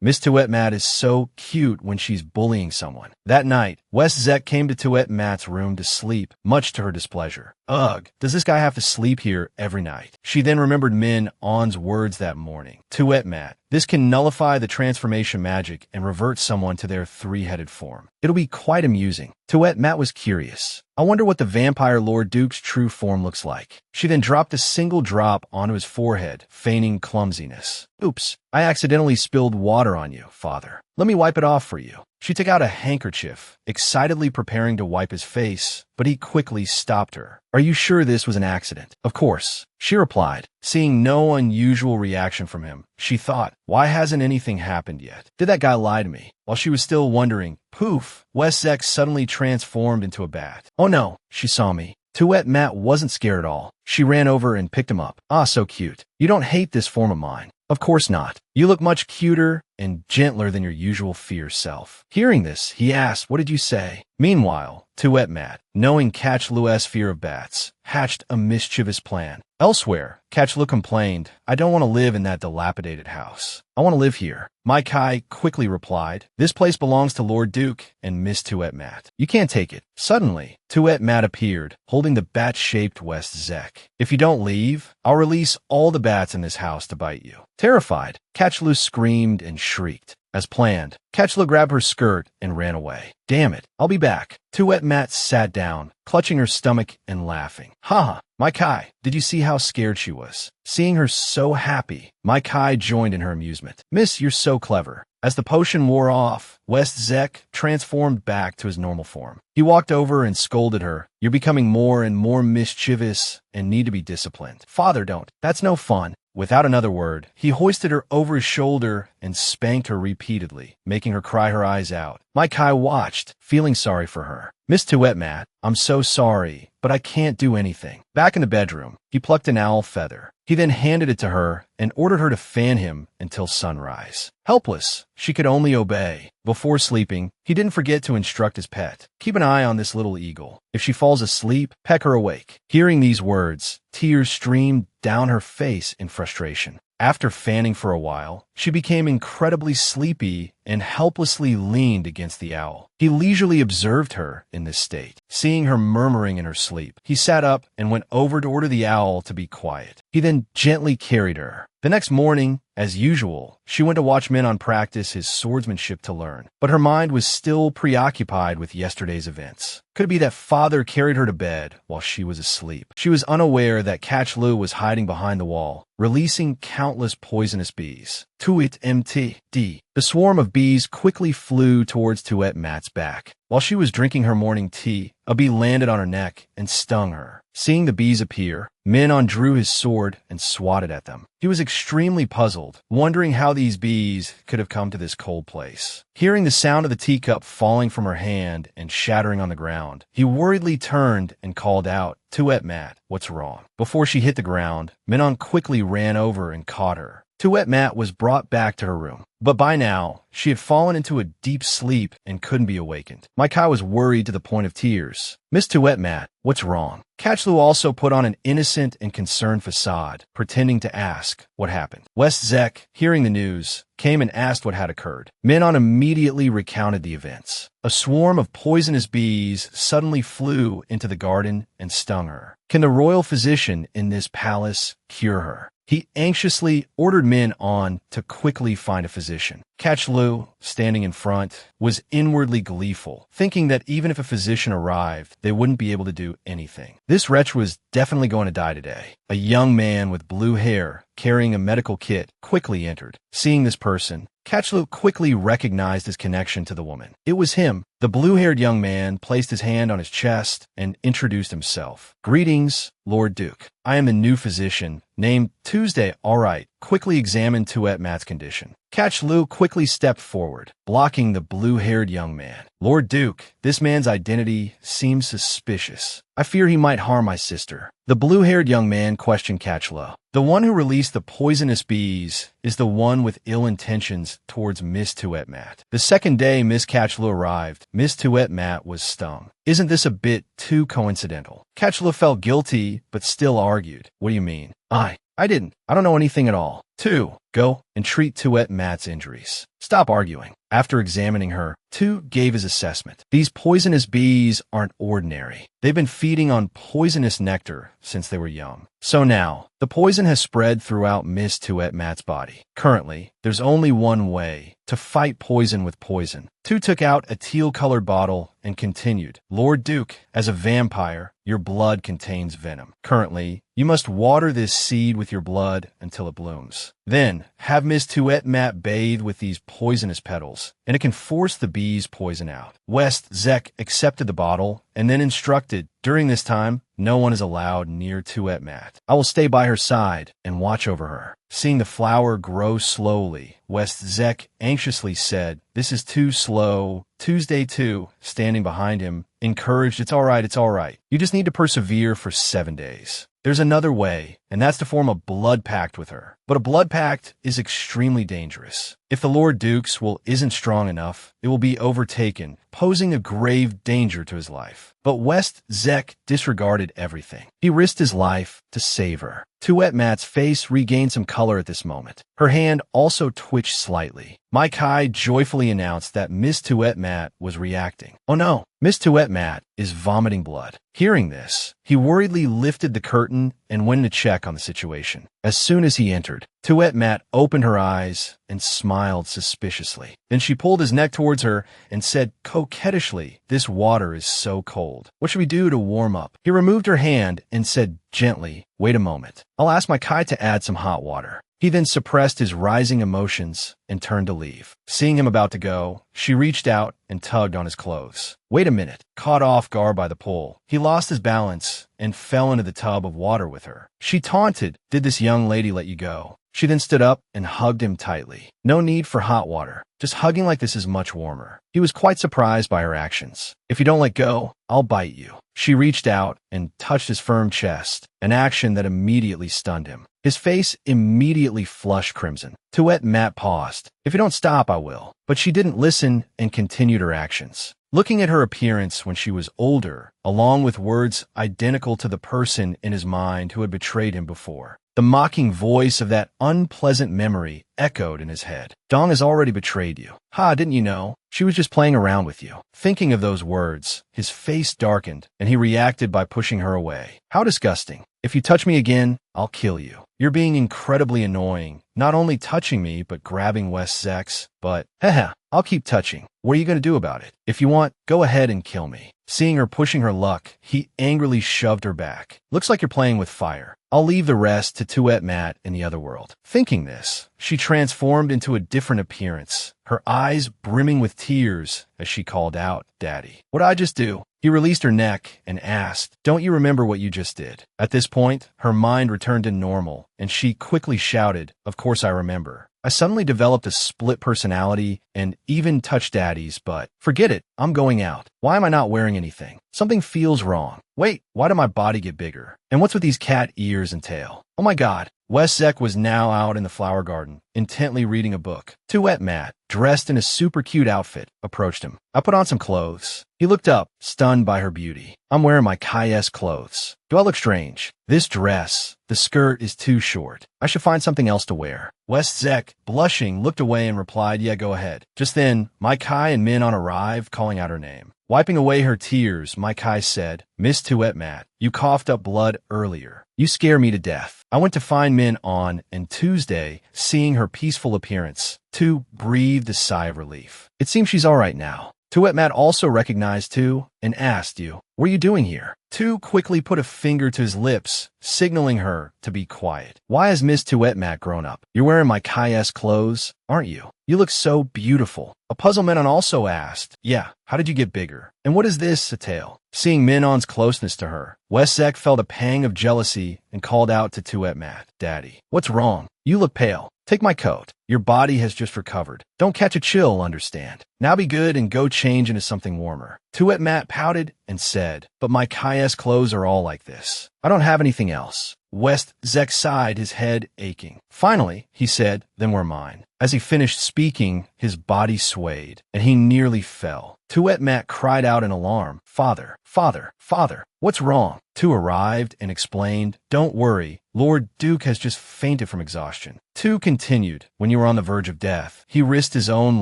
Miss Tuet Mat is so cute when she's bullying someone. That night, West Zek came to Tuet Mat's room to sleep, much to her displeasure. Ugh, does this guy have to sleep here every night? She then remembered Min On's words that morning. Tuet Mat, this can nullify the transformation magic and revert someone to their three-headed form. It'll be quite amusing. Tuet Mat was curious. I wonder what the vampire Lord Duke's true form looks like. She then dropped a single drop onto his forehead, feigning clumsiness. Oops, I accidentally spilled water on you, father. Let me wipe it off for you. She took out a handkerchief, excitedly preparing to wipe his face, but he quickly stopped her. Are you sure this was an accident? Of course, she replied. Seeing no unusual reaction from him, she thought, why hasn't anything happened yet? Did that guy lie to me? While she was still wondering, poof, West Zek suddenly transformed into a bat. Oh no, she saw me. Tuet Mat wasn't scared at all. She ran over and picked him up. Ah, so cute. You don't hate this form of mine. Of course not. You look much cuter and gentler than your usual fierce self. Hearing this, he asked, what did you say? Meanwhile, Tuet Mat, knowing Catch Lu's fear of bats, hatched a mischievous plan. Elsewhere, Catch Lu complained, I don't want to live in that dilapidated house. I want to live here. Mai Kai quickly replied, this place belongs to Lord Duke and Miss Tuet Mat. You can't take it. Suddenly, Tuet Mat appeared, holding the bat-shaped West Zek. If you don't leave, I'll release all the bats in this house to bite you. Terrified, Catch Lu screamed and shrieked. As planned, Catch Lu grabbed her skirt and ran away. Damn it, I'll be back. Tuet Mat sat down, clutching her stomach and laughing. Haha, Mai Kai, did you see how scared she was? Seeing her so happy, Mai Kai joined in her amusement. Miss, you're so clever. As the potion wore off, West Zek transformed back to his normal form. He walked over and scolded her. You're becoming more and more mischievous and need to be disciplined. Father, don't. That's no fun. Without another word, he hoisted her over his shoulder and spanked her repeatedly, making her cry her eyes out. Mai Kai watched, feeling sorry for her. Miss Tuet Mat, I'm so sorry, but I can't do anything. Back in the bedroom, he plucked an owl feather. He then handed it to her and ordered her to fan him until sunrise. Helpless, she could only obey. Before sleeping, he didn't forget to instruct his pet. Keep an eye on this little eagle. If she falls asleep, peck her awake. Hearing these words, tears streamed down her face in frustration. After fanning for a while, she became incredibly sleepy and helplessly leaned against the owl. He leisurely observed her in this state. Seeing her murmuring in her sleep, he sat up and went over to order the owl to be quiet. He then gently carried her. The next morning, as usual, she went to watch Min practice his swordsmanship to learn, but her mind was still preoccupied with yesterday's events. Could it be that father carried her to bed while she was asleep? She was unaware that Catch Lu was hiding behind the wall, releasing countless poisonous bees. Tuet MTD. The swarm of bees quickly flew towards Tuet Mat's back. While she was drinking her morning tea, a bee landed on her neck and stung her. Seeing the bees appear, Min drew his sword and swatted at them. He was extremely puzzled, wondering how these bees could have come to this cold place. Hearing the sound of the teacup falling from her hand and shattering on the ground, he worriedly turned and called out, Tuet Mat, what's wrong? Before she hit the ground, Min quickly ran over and caught her. Tuet Mat was brought back to her room, but by now, she had fallen into a deep sleep and couldn't be awakened. Mai Kai was worried to the point of tears. Miss Tuet Mat, what's wrong? Catch Lu also put on an innocent and concerned facade, pretending to ask what happened. West Zek, hearing the news, came and asked what had occurred. Min immediately recounted the events. A swarm of poisonous bees suddenly flew into the garden and stung her. Can the royal physician in this palace cure her? He anxiously ordered Min to quickly find a physician. Catch Lu, standing in front, was inwardly gleeful, thinking that even if a physician arrived, they wouldn't be able to do anything. This wretch was definitely going to die today. A young man with blue hair, carrying a medical kit, quickly entered. Seeing this person, Catch Lu quickly recognized his connection to the woman. It was him. The blue-haired young man placed his hand on his chest and introduced himself. Greetings, Lord Duke. I am a new physician named Tuesday. All right, quickly examined Tuet Mat's condition. Catch Lu quickly stepped forward, blocking the blue-haired young man. Lord Duke, this man's identity seems suspicious. I fear he might harm my sister. The blue-haired young man questioned Catchlo. The one who released the poisonous bees is the one with ill intentions towards Miss Tuet Mat. The second day Miss Catchlo arrived, Miss Tuet Mat was stung. Isn't this a bit too coincidental? Catchlo felt guilty, but still argued. What do you mean? I didn't. I don't know anything at all. 2. Go and treat Tuet Mat's injuries. Stop arguing. After examining her, Tu gave his assessment. These poisonous bees aren't ordinary. They've been feeding on poisonous nectar since they were young. So now, the poison has spread throughout Miss Tuet Mat's body. Currently, there's only one way to fight poison with poison. Tu took out a teal-colored bottle and continued. Lord Duke, as a vampire, your blood contains venom. Currently, you must water this seed with your blood until it blooms. Then, have Miss Tuet Mat bathe with these poisonous petals, and it can force the bees' poison out. West Zek accepted the bottle and then instructed, during this time, no one is allowed near Tuet Mat. I will stay by her side and watch over her. Seeing the flower grow slowly, West Zek anxiously said, this is too slow. Tuesday 2, standing behind him, encouraged, it's all right. You just need to persevere for 7 days. There's another way, and that's to form a blood pact with her. But a blood pact is extremely dangerous. If the Lord Duke's will isn't strong enough, it will be overtaken, posing a grave danger to his life. But West Zek disregarded everything. He risked his life to save her. Tuet Mat's face regained some color at this moment. Her hand also twitched slightly. Mai Kai joyfully announced that Miss Tuet Mat was reacting. Oh no, Miss Tuet Mat is vomiting blood. Hearing this, he worriedly lifted the curtain and went to check on the situation. As soon as he entered, Tuet Mat opened her eyes and smiled suspiciously. Then she pulled his neck towards her and said coquettishly, this water is so cold. What should we do to warm up? He removed her hand and said gently, wait a moment. I'll ask my Kai to add some hot water. He then suppressed his rising emotions and turned to leave. Seeing him about to go, she reached out and tugged on his clothes. Wait a minute. Caught off guard by the pull, he lost his balance and fell into the tub of water with her. She taunted, did this young lady let you go? She then stood up and hugged him tightly. No need for hot water. Just hugging like this is much warmer. He was quite surprised by her actions. If you don't let go, I'll bite you. She reached out and touched his firm chest, an action that immediately stunned him. His face immediately flushed crimson. Tuet Mat paused. If you don't stop, I will. But she didn't listen and continued her actions. Looking at her appearance when she was older, along with words identical to the person in his mind who had betrayed him before, the mocking voice of that unpleasant memory echoed in his head. Dong has already betrayed you. Ha, didn't you know? She was just playing around with you. Thinking of those words, his face darkened, and he reacted by pushing her away. How disgusting. If you touch me again, I'll kill you. You're being incredibly annoying, not only touching me, but grabbing West Zek's, but, haha, I'll keep touching. What are you going to do about it? If you want, go ahead and kill me. Seeing her pushing her luck, he angrily shoved her back. Looks like you're playing with fire. I'll leave the rest to Tuet Mat in the other world. Thinking this, she transformed into a different appearance, her eyes brimming with tears as she called out, Daddy. What'd I just do? He released her neck and asked, don't you remember what you just did? At this point, her mind returned to normal, and she quickly shouted, of course I remember. I suddenly developed a split personality and even touched Daddy's, but forget it, I'm going out. Why am I not wearing anything? Something feels wrong. Wait, why did my body get bigger? And what's with these cat ears and tail? Oh my God. West Zek was now out in the flower garden, intently reading a book. Tuet Mat, dressed in a super cute outfit, approached him. I put on some clothes. He looked up, stunned by her beauty. I'm wearing my Kai-esque clothes. Do I look strange? This dress, the skirt is too short. I should find something else to wear. West Zek, blushing, looked away and replied, yeah, go ahead. Just then, Mai Kai and Min On arrived, calling out her name. Wiping away her tears, Mai Kai said, Miss Tuet Mat, you coughed up blood earlier. You scare me to death. I went to find Min On, and Tuesday, seeing her peaceful appearance, Tu breathed a sigh of relief. It seems she's all right now. Tuet Mat also recognized Tu and asked, what are you doing here? Tu quickly put a finger to his lips, signaling her to be quiet. Why has Miss Tuet Mat grown up? You're wearing my Kai-S clothes, aren't you? You look so beautiful. A puzzled Menon also asked, yeah, how did you get bigger? And what is this, a tail? Seeing Minon's closeness to her, West Zek felt a pang of jealousy and called out to Tuet Mat, Daddy, what's wrong? You look pale. Take my coat. Your body has just recovered. Don't catch a chill, understand? Now be good and go change into something warmer. Tuet Mat pouted and said, but my Kai-S clothes are all like this. I don't have anything else. West Zek sighed, his head aching. Finally, he said, then we're mine. As he finished speaking, his body swayed, and he nearly fell. Tuet Mat cried out in alarm, Father, Father, Father, what's wrong? Tu arrived and explained, don't worry, Lord Duke has just fainted from exhaustion. Tu continued, when you were on the verge of death, he risked his own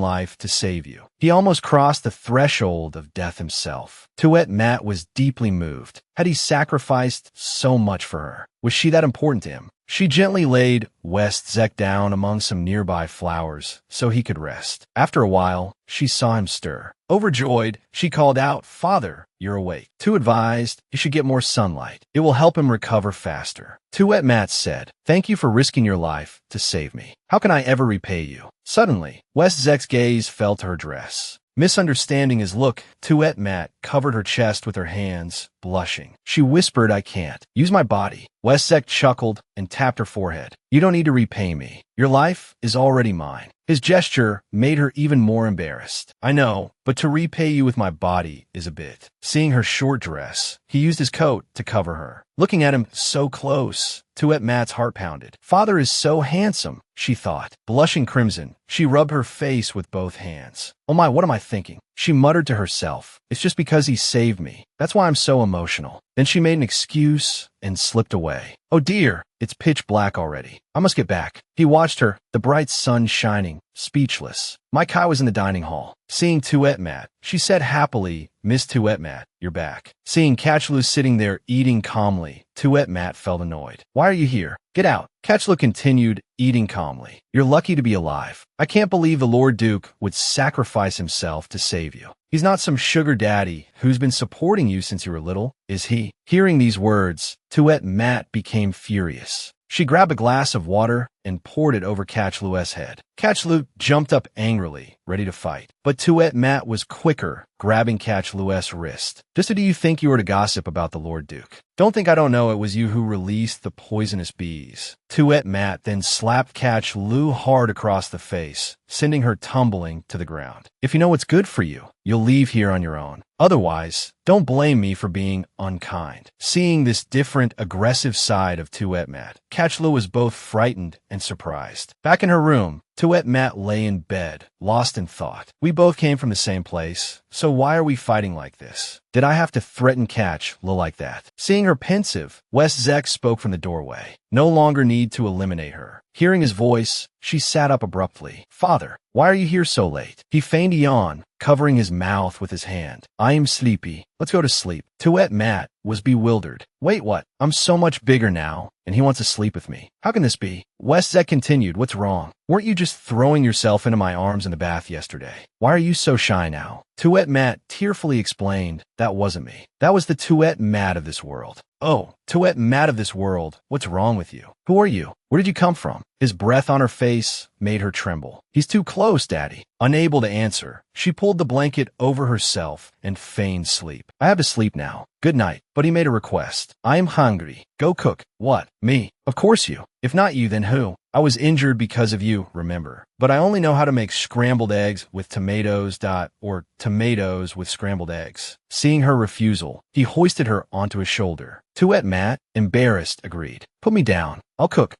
life to save you. He almost crossed the threshold of death himself. Tuet Mat was deeply moved. Had he sacrificed so much for her? Was she that important to him? She gently laid West Zek down among some nearby flowers so he could rest. After a while, she saw him stir. Overjoyed, she called out, Father, you're awake. Tu advised he should get more sunlight. It will help him recover faster. Tuet Mat said, thank you for risking your life to save me. How can I ever repay you? Suddenly, West Zek's gaze fell to her dress. Misunderstanding his look, Tuet Mat covered her chest with her hands, blushing. She whispered, I can't. Use my body. West Zek chuckled and tapped her forehead. You don't need to repay me. Your life is already mine. His gesture made her even more embarrassed. I know, but to repay you with my body is a bit. Seeing her short dress, he used his coat to cover her. Looking at him so close, Tuet Mat's heart pounded. Father is so handsome, she thought. Blushing crimson, she rubbed her face with both hands. Oh my, what am I thinking? She muttered to herself. It's just because he saved me. That's why I'm so emotional. Then she made an excuse and slipped away. Oh dear, it's pitch black already. I must get back. He watched her, the bright sun shining, speechless. My Kai was in the dining hall. Seeing Tuet Mat, she said happily, Miss Tuet Mat, you're back. Seeing Catchlu sitting there eating calmly, Tuet Mat felt annoyed. Why are you here? Get out. Catchlu continued, eating calmly. You're lucky to be alive. I can't believe the Lord Duke would sacrifice himself to save you. He's not some sugar daddy who's been supporting you since you were little, is he? Hearing these words, Tuet Mat became furious. She grabbed a glass of water and poured it over Catchlu's head. Catchlu jumped up angrily, ready to fight. But Tuet Mat was quicker, grabbing Catchlu's wrist. Just who do you think you were to gossip about the Lord Duke? Don't think I don't know it was you who released the poisonous bees. Tuet Mat then slapped Catchlu hard across the face, sending her tumbling to the ground. If you know what's good for you, you'll leave here on your own. Otherwise, don't blame me for being unkind. Seeing this different, aggressive side of Tuet Mat, Catchlu was both frightened and surprised. Back in her room, Tuet Mat lay in bed, lost in thought. We both came from the same place, so why are we fighting like this? Did I have to threaten Catchlu like that? Seeing her pensive, West Zek spoke from the doorway. No longer need to eliminate her. Hearing his voice, she sat up abruptly. Father, why are you here so late? He feigned a yawn, covering his mouth with his hand. I am sleepy. Let's go to sleep. Tuet Mat was bewildered. Wait, what? I'm so much bigger now, and he wants to sleep with me. How can this be? West Zek continued, what's wrong? Weren't you just throwing yourself into my arms in the bath yesterday? Why are you so shy now? Tuet Mat tearfully explained, that wasn't me. That was the Tuet Mat of this world. Oh, Tuet Mat of this world, what's wrong with you? Who are you? Where did you come from? His breath on her face made her tremble. He's too close, Daddy. Unable to answer, she pulled the blanket over herself and feigned sleep. I have to sleep now. Good night. But he made a request. I am hungry. Go cook. What? Me? Of course you. If not you, then who? I was injured because of you, remember. But I only know how to make scrambled eggs with tomatoes or tomatoes with scrambled eggs. Seeing her refusal, he hoisted her onto his shoulder. Tuet Mat, embarrassed, agreed. Put me down. I'll cook,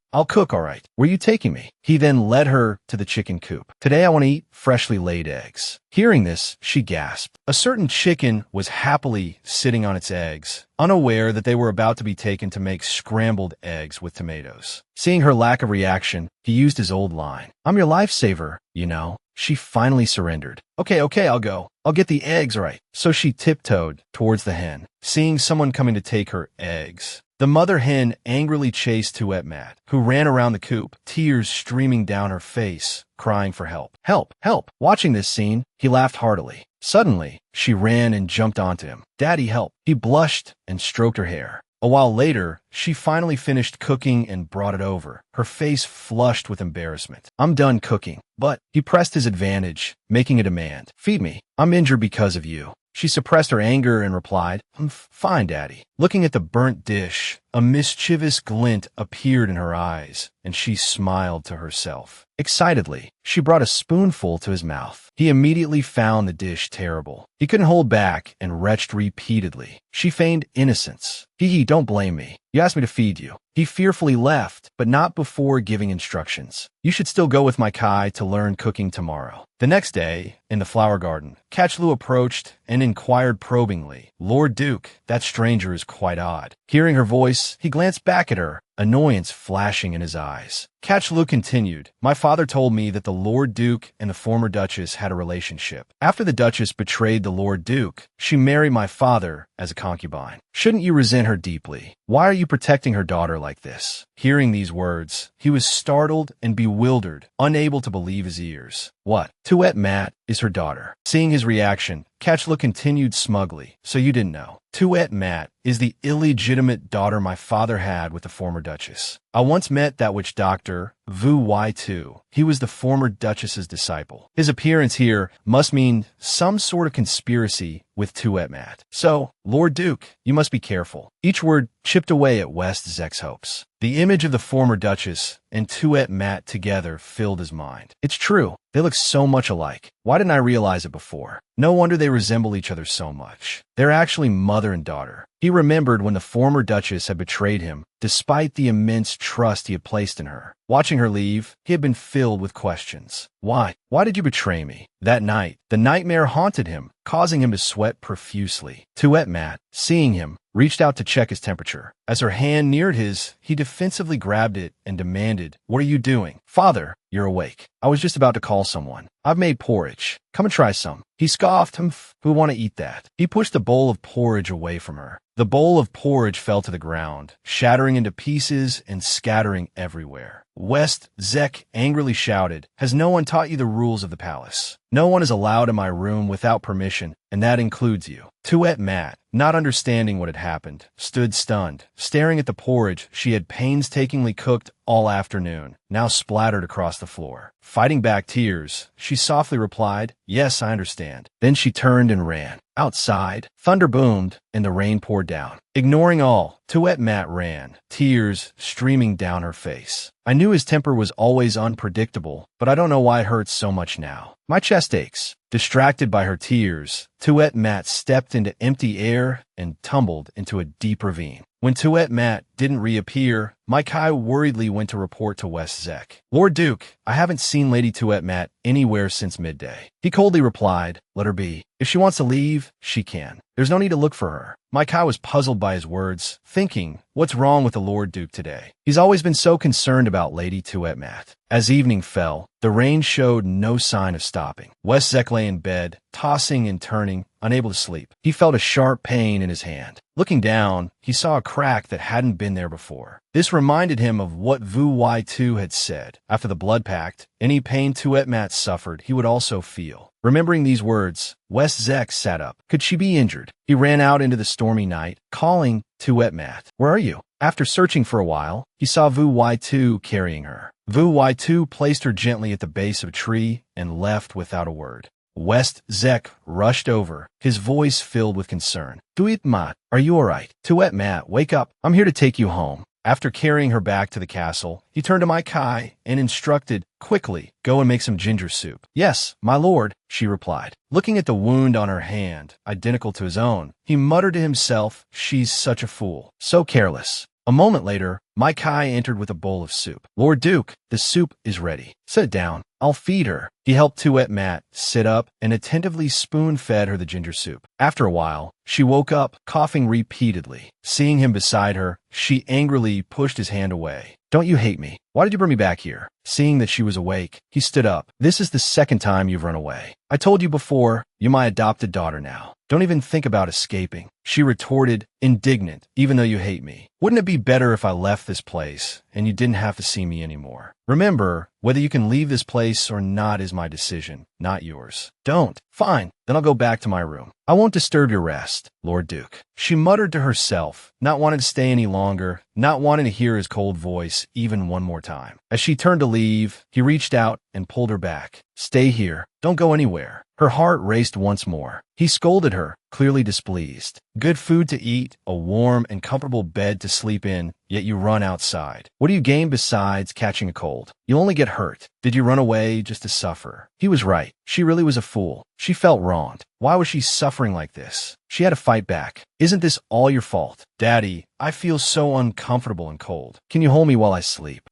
all right. Where are you taking me? He then led her to the chicken coop. Today I want to eat freshly laid eggs. Hearing this, she gasped. A certain chicken was happily sitting on its eggs, unaware that they were about to be taken to make scrambled eggs with tomatoes. Seeing her lack of reaction, he used his old line. I'm your lifesaver, you know. She finally surrendered. Okay, I'll go. I'll get the eggs right. So she tiptoed towards the hen, seeing someone coming to take her eggs. The mother hen angrily chased Tuet Mat, who ran around the coop, tears streaming down her face, crying for help. Help, help. Watching this scene, he laughed heartily. Suddenly, she ran and jumped onto him. Daddy, help. He blushed and stroked her hair. A while later, she finally finished cooking and brought it over, her face flushed with embarrassment. I'm done cooking. But he pressed his advantage, making a demand. Feed me. I'm injured because of you. She suppressed her anger and replied, Fine, Daddy. Looking at the burnt dish, a mischievous glint appeared in her eyes, and she smiled to herself. Excitedly, she brought a spoonful to his mouth. He immediately found the dish terrible. He couldn't hold back and retched repeatedly. She feigned innocence. Don't blame me. You asked me to feed you. He fearfully left, but not before giving instructions. You should still go with my Kai to learn cooking tomorrow. The next day, in the flower garden, Catchlu approached and inquired probingly, Lord Duke, that stranger is quite odd. Hearing her voice, he glanced back at her, annoyance flashing in his eyes. Catchlu continued, My father told me that the Lord Duke and the former Duchess had a relationship. After the Duchess betrayed the Lord Duke, she married my father as a concubine. Shouldn't you resent her deeply? Why are you protecting her daughter like this? Hearing these words, he was startled and bewildered, unable to believe his ears. What? Tuet Mat is her daughter. Seeing his reaction, Catchlu continued smugly, So you didn't know. Tuet Mat is the illegitimate daughter my father had with the former Duchess. I once met that witch doctor, Vu Y2. He was the former Duchess's disciple. His appearance here must mean some sort of conspiracy with Tuet Mat. So, Lord Duke, you must be careful. Each word chipped away at West Zek's hopes. The image of the former Duchess and Tuet Mat together filled his mind. It's true. They look so much alike. Why didn't I realize it before? No wonder they resemble each other so much. They're actually mother and daughter. He remembered when the former Duchess had betrayed him, despite the immense trust he had placed in her. Watching her leave, he had been filled with questions. Why? Why did you betray me? That night, the nightmare haunted him, causing him to sweat profusely. Tuet Mat, seeing him, reached out to check his temperature. As her hand neared his, he defensively grabbed it and demanded, What are you doing? Father, you're awake. I was just about to call someone. I've made porridge. Come and try some. He scoffed, Who want to eat that? He pushed the bowl of porridge away from her. The bowl of porridge fell to the ground, shattering into pieces and scattering everywhere. West Zek angrily shouted, Has no one taught you the rules of the palace? No one is allowed in my room without permission, and that includes you. Tuet Mat, not understanding what had happened, stood stunned, staring at the porridge she had painstakingly cooked all afternoon, now splattered across the floor. Fighting back tears, she softly replied, Yes, I understand. Then she turned and ran. Outside, thunder boomed, and the rain poured down. Ignoring all, Tuet Mat ran, tears streaming down her face. I knew his temper was always unpredictable, but I don't know why it hurts so much now. My chest aches. Distracted by her tears, Tuet Mat stepped into empty air and tumbled into a deep ravine. When Tuet Mat didn't reappear, my Kai worriedly went to report to West Zek. Lord Duke, I haven't seen Lady Tuet Mat anywhere since midday. He coldly replied, Let her be. If she wants to leave, she can. There's no need to look for her. My Kai was puzzled by his words, thinking, What's wrong with the Lord Duke today? He's always been so concerned about Lady Tuet Mat. As evening fell, the rain showed no sign of stopping. West Zek lay in bed, tossing and turning, unable to sleep. He felt a sharp pain in his hand. Looking down, he saw a crack that hadn't been there before. This reminded him of what Vu Y2 had said. After the blood pact, any pain Tuet Mat suffered, he would also feel. Remembering these words, West Zek sat up. Could she be injured? He ran out into the stormy night, calling Tuet Mat. Where are you? After searching for a while, he saw Vu Y2 carrying her. Vu Y2 placed her gently at the base of a tree and left without a word. West Zek rushed over, his voice filled with concern. Tuet Mat, are you all right? Tuet Mat, wake up. I'm here to take you home. After carrying her back to the castle, he turned to my Kai and instructed, Quickly, go and make some ginger soup. Yes, my lord, she replied. Looking at the wound on her hand, identical to his own, he muttered to himself, She's such a fool. So careless. A moment later, my Kai entered with a bowl of soup. Lord Duke, the soup is ready. Sit down. I'll feed her. He helped Tuet Mat sit up and attentively spoon-fed her the ginger soup. After a while, she woke up, coughing repeatedly. Seeing him beside her, she angrily pushed his hand away. Don't you hate me? Why did you bring me back here? Seeing that she was awake, he stood up. This is the second time you've run away. I told you before, you're my adopted daughter now. Don't even think about escaping. She retorted, indignant, even though you hate me. Wouldn't it be better if I left this place and you didn't have to see me anymore? Remember, whether you can leave this place or not is is my decision, not yours. Don't. Fine. Then I'll go back to my room. I won't disturb your rest, Lord Duke. She muttered to herself, not wanting to stay any longer, not wanting to hear his cold voice even one more time. As she turned to leave, he reached out and pulled her back. Stay here. Don't go anywhere. Her heart raced once more. He scolded her, clearly displeased. Good food to eat, a warm and comfortable bed to sleep in, yet you run outside. What do you gain besides catching a cold? You'll only get hurt. Did you run away just to suffer? He was right. She really was a fool. She felt wronged. Why was she suffering like this? She had to fight back. Isn't this all your fault? Daddy, I feel so uncomfortable and cold. Can you hold me while I sleep?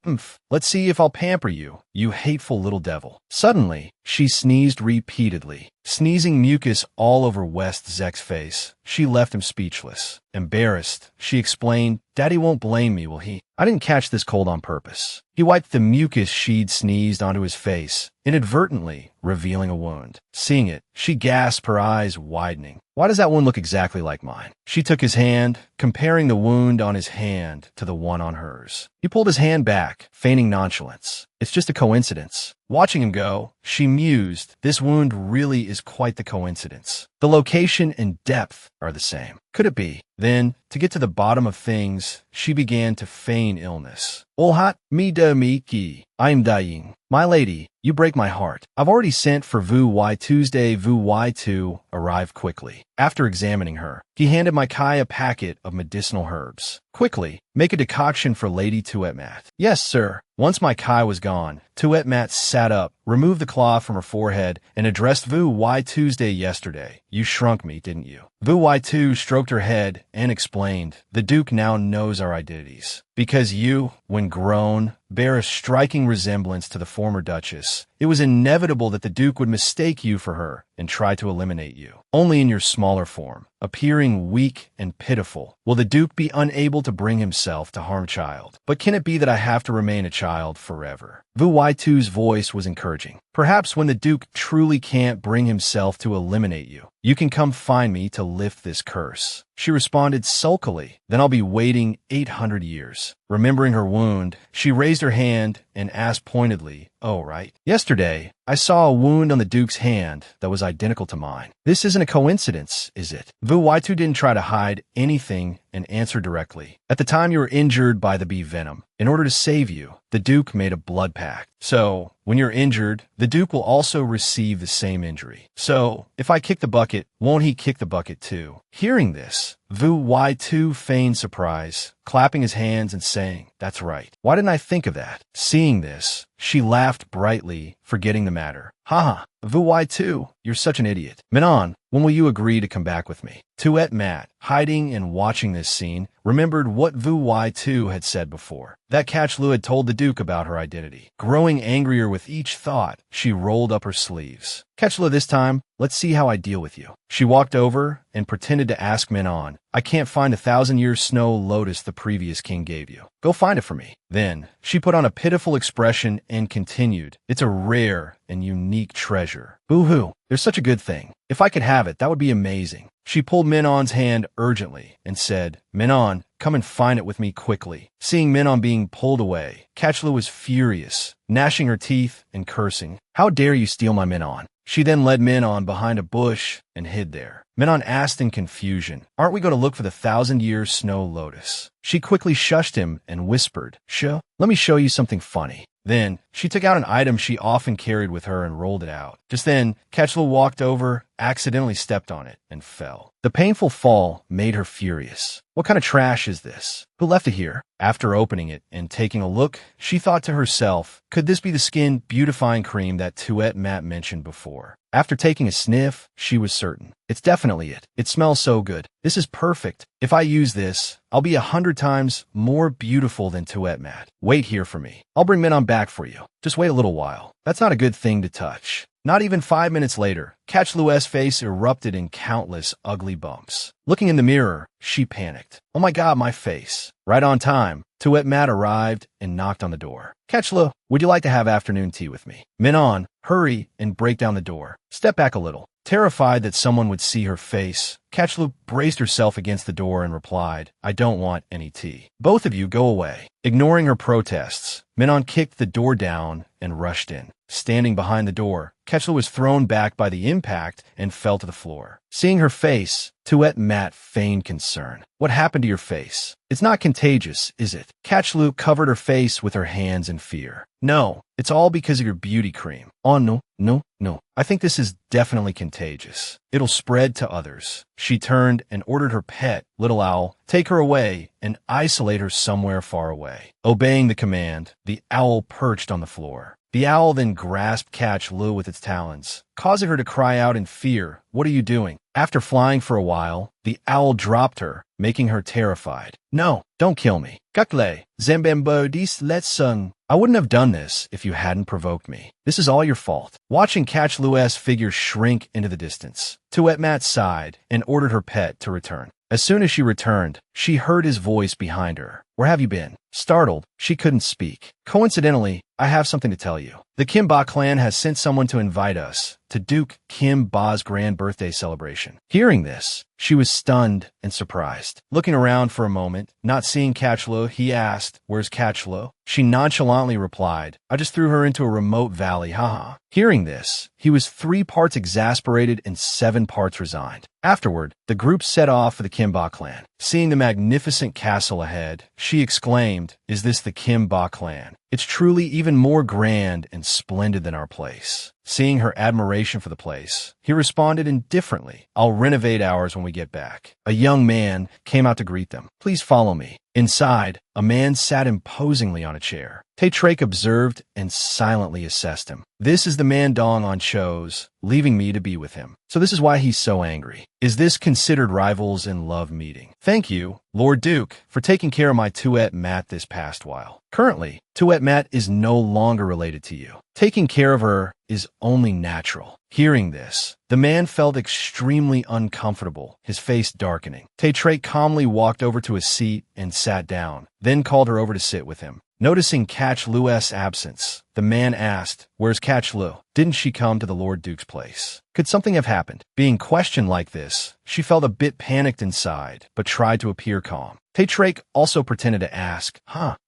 Let's see if I'll pamper you, you hateful little devil. Suddenly, she sneezed repeatedly, sneezing mucus all over West Zek's face. She left him speechless. Embarrassed, she explained, Daddy won't blame me, will he? I didn't catch this cold on purpose. He wiped the mucus she'd sneezed onto his face, inadvertently revealing a wound. Seeing it, she gasped, her eyes widening. Why does that one look exactly like mine? She took his hand, comparing the wound on his hand to the one on hers. He pulled his hand back, feigning nonchalance. It's just a coincidence. Watching him go, she mused, this wound really is quite the coincidence. The location and depth are the same. Could it be? Then, to get to the bottom of things, she began to feign illness. Olhat mi da mi ki. I'm dying. My lady, you break my heart. I've already sent for Vu Y Tuesday. Vu Y2 arrived quickly. After examining her, he handed my Kai a packet of medicinal herbs. Quickly, make a decoction for Lady Tuetmat. Yes, sir. Once my Kai was gone, Tuetmat sat up, removed the cloth from her forehead, and addressed Vu Y Tuesday yesterday. You shrunk me, didn't you? Vu Y2 stroked her head and explained, the Duke now knows our identities. Because you, when grown, bear a striking resemblance to the former Duchess, it was inevitable that the Duke would mistake you for her and try to eliminate you. Only in your smaller form, appearing weak and pitiful, will the Duke be unable to bring himself to harm child. But can it be that I have to remain a child forever? Vu Y2's voice was encouraging. Perhaps when the Duke truly can't bring himself to eliminate you, you can come find me to lift this curse. She responded sulkily, then I'll be waiting 800 years. Remembering her wound, she raised her hand and asked pointedly, oh, right. Yesterday, I saw a wound on the Duke's hand that was identical to mine. This isn't a coincidence, is it? Vu Y2 didn't try to hide anything and answered directly. At the time you were injured by the bee venom, in order to save you, the Duke made a blood pact. So, when you're injured, the Duke will also receive the same injury. So, if I kick the bucket, won't he kick the bucket too? Hearing this, Vu Y2 feigned surprise, clapping his hands and saying, that's right. Why didn't I think of that? Seeing this, she laughed brightly, forgetting the matter. Haha, Vu Y2, you're such an idiot. Menon, when will you agree to come back with me? Tuetmat, hiding and watching this scene, remembered what Vu Y2 had said before. That Catchlu had told the Duke about her identity. Growing angrier with each thought, she rolled up her sleeves. Catchlu, this time, let's see how I deal with you. She walked over and pretended to ask Menon, I can't find 1,000-year snow lotus the previous king gave you. Go find it for me. Then, she put on a pitiful expression and continued, it's a rare and unique treasure. Boo-hoo, there's such a good thing. If I could have it, that would be amazing. She pulled Menon's hand urgently and said, Menon, come and find it with me quickly. Seeing Menon being pulled away, Catchlu was furious, gnashing her teeth and cursing. How dare you steal my Menon? She then led Menon behind a bush and hid there. Menon asked in confusion, aren't we going to look for the 1,000-year snow lotus? She quickly shushed him and whispered, Shh, let me show you something funny. Then, she took out an item she often carried with her and rolled it out. Just then, Catchlu walked over, accidentally stepped on it, and fell. The painful fall made her furious. What kind of trash is this? Who left it here? After opening it and taking a look, she thought to herself, could this be the skin beautifying cream that Tuetmat mentioned before? After taking a sniff, she was certain. It's definitely it. It smells so good. This is perfect. If I use this, I'll be 100 times more beautiful than Tuetmat. Wait here for me. I'll bring Menon back for you. Just wait a little while. That's not a good thing to touch. Not even 5 minutes later, Catchlu's face erupted in countless ugly bumps. Looking in the mirror, she panicked. Oh my god, my face. Right on time, Tuetmat arrived and knocked on the door. Catchlu, would you like to have afternoon tea with me? Menon, hurry and break down the door. Step back a little. Terrified that someone would see her face, Catchlu braced herself against the door and replied, I don't want any tea. Both of you go away. Ignoring her protests, Menon kicked the door down and rushed in. standing behind the door. Catchlu was thrown back by the impact and fell to the floor. Seeing her face, Tuet Mat feigned concern. What happened to your face? It's not contagious, is it? Catchlu covered her face with her hands in fear. No, it's all because of your beauty cream. Oh no, no, no. I think this is definitely contagious. It'll spread to others. She turned and ordered her pet, Little Owl, take her away and isolate her somewhere far away. Obeying the command, the owl perched on the floor. The owl then grasped Catchlu with its talons, causing her to cry out in fear. What are you doing? After flying for a while, the owl dropped her, making her terrified. No, don't kill me. Kakle, Zembembo dis letsung. I wouldn't have done this if you hadn't provoked me. This is all your fault. Watching Catchlu's figure shrink into the distance, Tuet Mat sighed and ordered her pet to return. As soon as she returned, she heard his voice behind her. Where have you been? Startled, she couldn't speak. Coincidentally, I have something to tell you. The Kim Ba clan has sent someone to invite us to Duke Kim Ba's grand birthday celebration. Hearing this, she was stunned and surprised. Looking around for a moment, not seeing Catchlu, he asked, "Where's Catchlu?" She nonchalantly replied, "I just threw her into a remote valley, haha." Hearing this, he was 3 parts exasperated and 7 parts resigned. Afterward, the group set off for the Kim Ba clan. Seeing the magnificent castle ahead, she exclaimed, "Is this the Kim Ba clan? It's truly even more grand and splendid than our place." Seeing her admiration for the place, he responded indifferently, "I'll renovate ours when we get back." A young man came out to greet them. "Please follow me." Inside, a man sat imposingly on a chair. Taitrake observed and silently assessed him. This is the man Dong On chose, leaving me to be with him. So this is why he's so angry. Is this considered rivals in love meeting? Thank you, Lord Duke, for taking care of my Tuet Mat this past while. Currently, Tuet Mat is no longer related to you. Taking care of her is only natural. Hearing this, the man felt extremely uncomfortable, his face darkening. Taitrake calmly walked over to his seat and sat down, then called her over to sit with him. Noticing Catchlu's absence, the man asked, "Where's Catchlu? Didn't she come to the Lord Duke's place?" Could something have happened? Being questioned like this, she felt a bit panicked inside, but tried to appear calm. Taitrake also pretended to ask,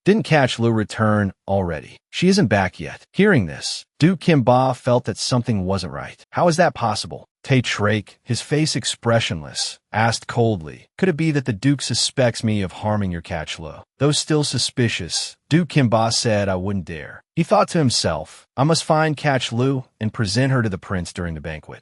Didn't Catchlu return already? She isn't back yet." Hearing this, Duke Kim Ba felt that something wasn't right. How is that possible? Taitrake, his face expressionless, asked coldly, "Could it be that the Duke suspects me of harming your Catchlu?" Though still suspicious, Duke Kim Ba said, "I wouldn't dare." He thought to himself, "I must find Catchlu and present her to the prince during the banquet."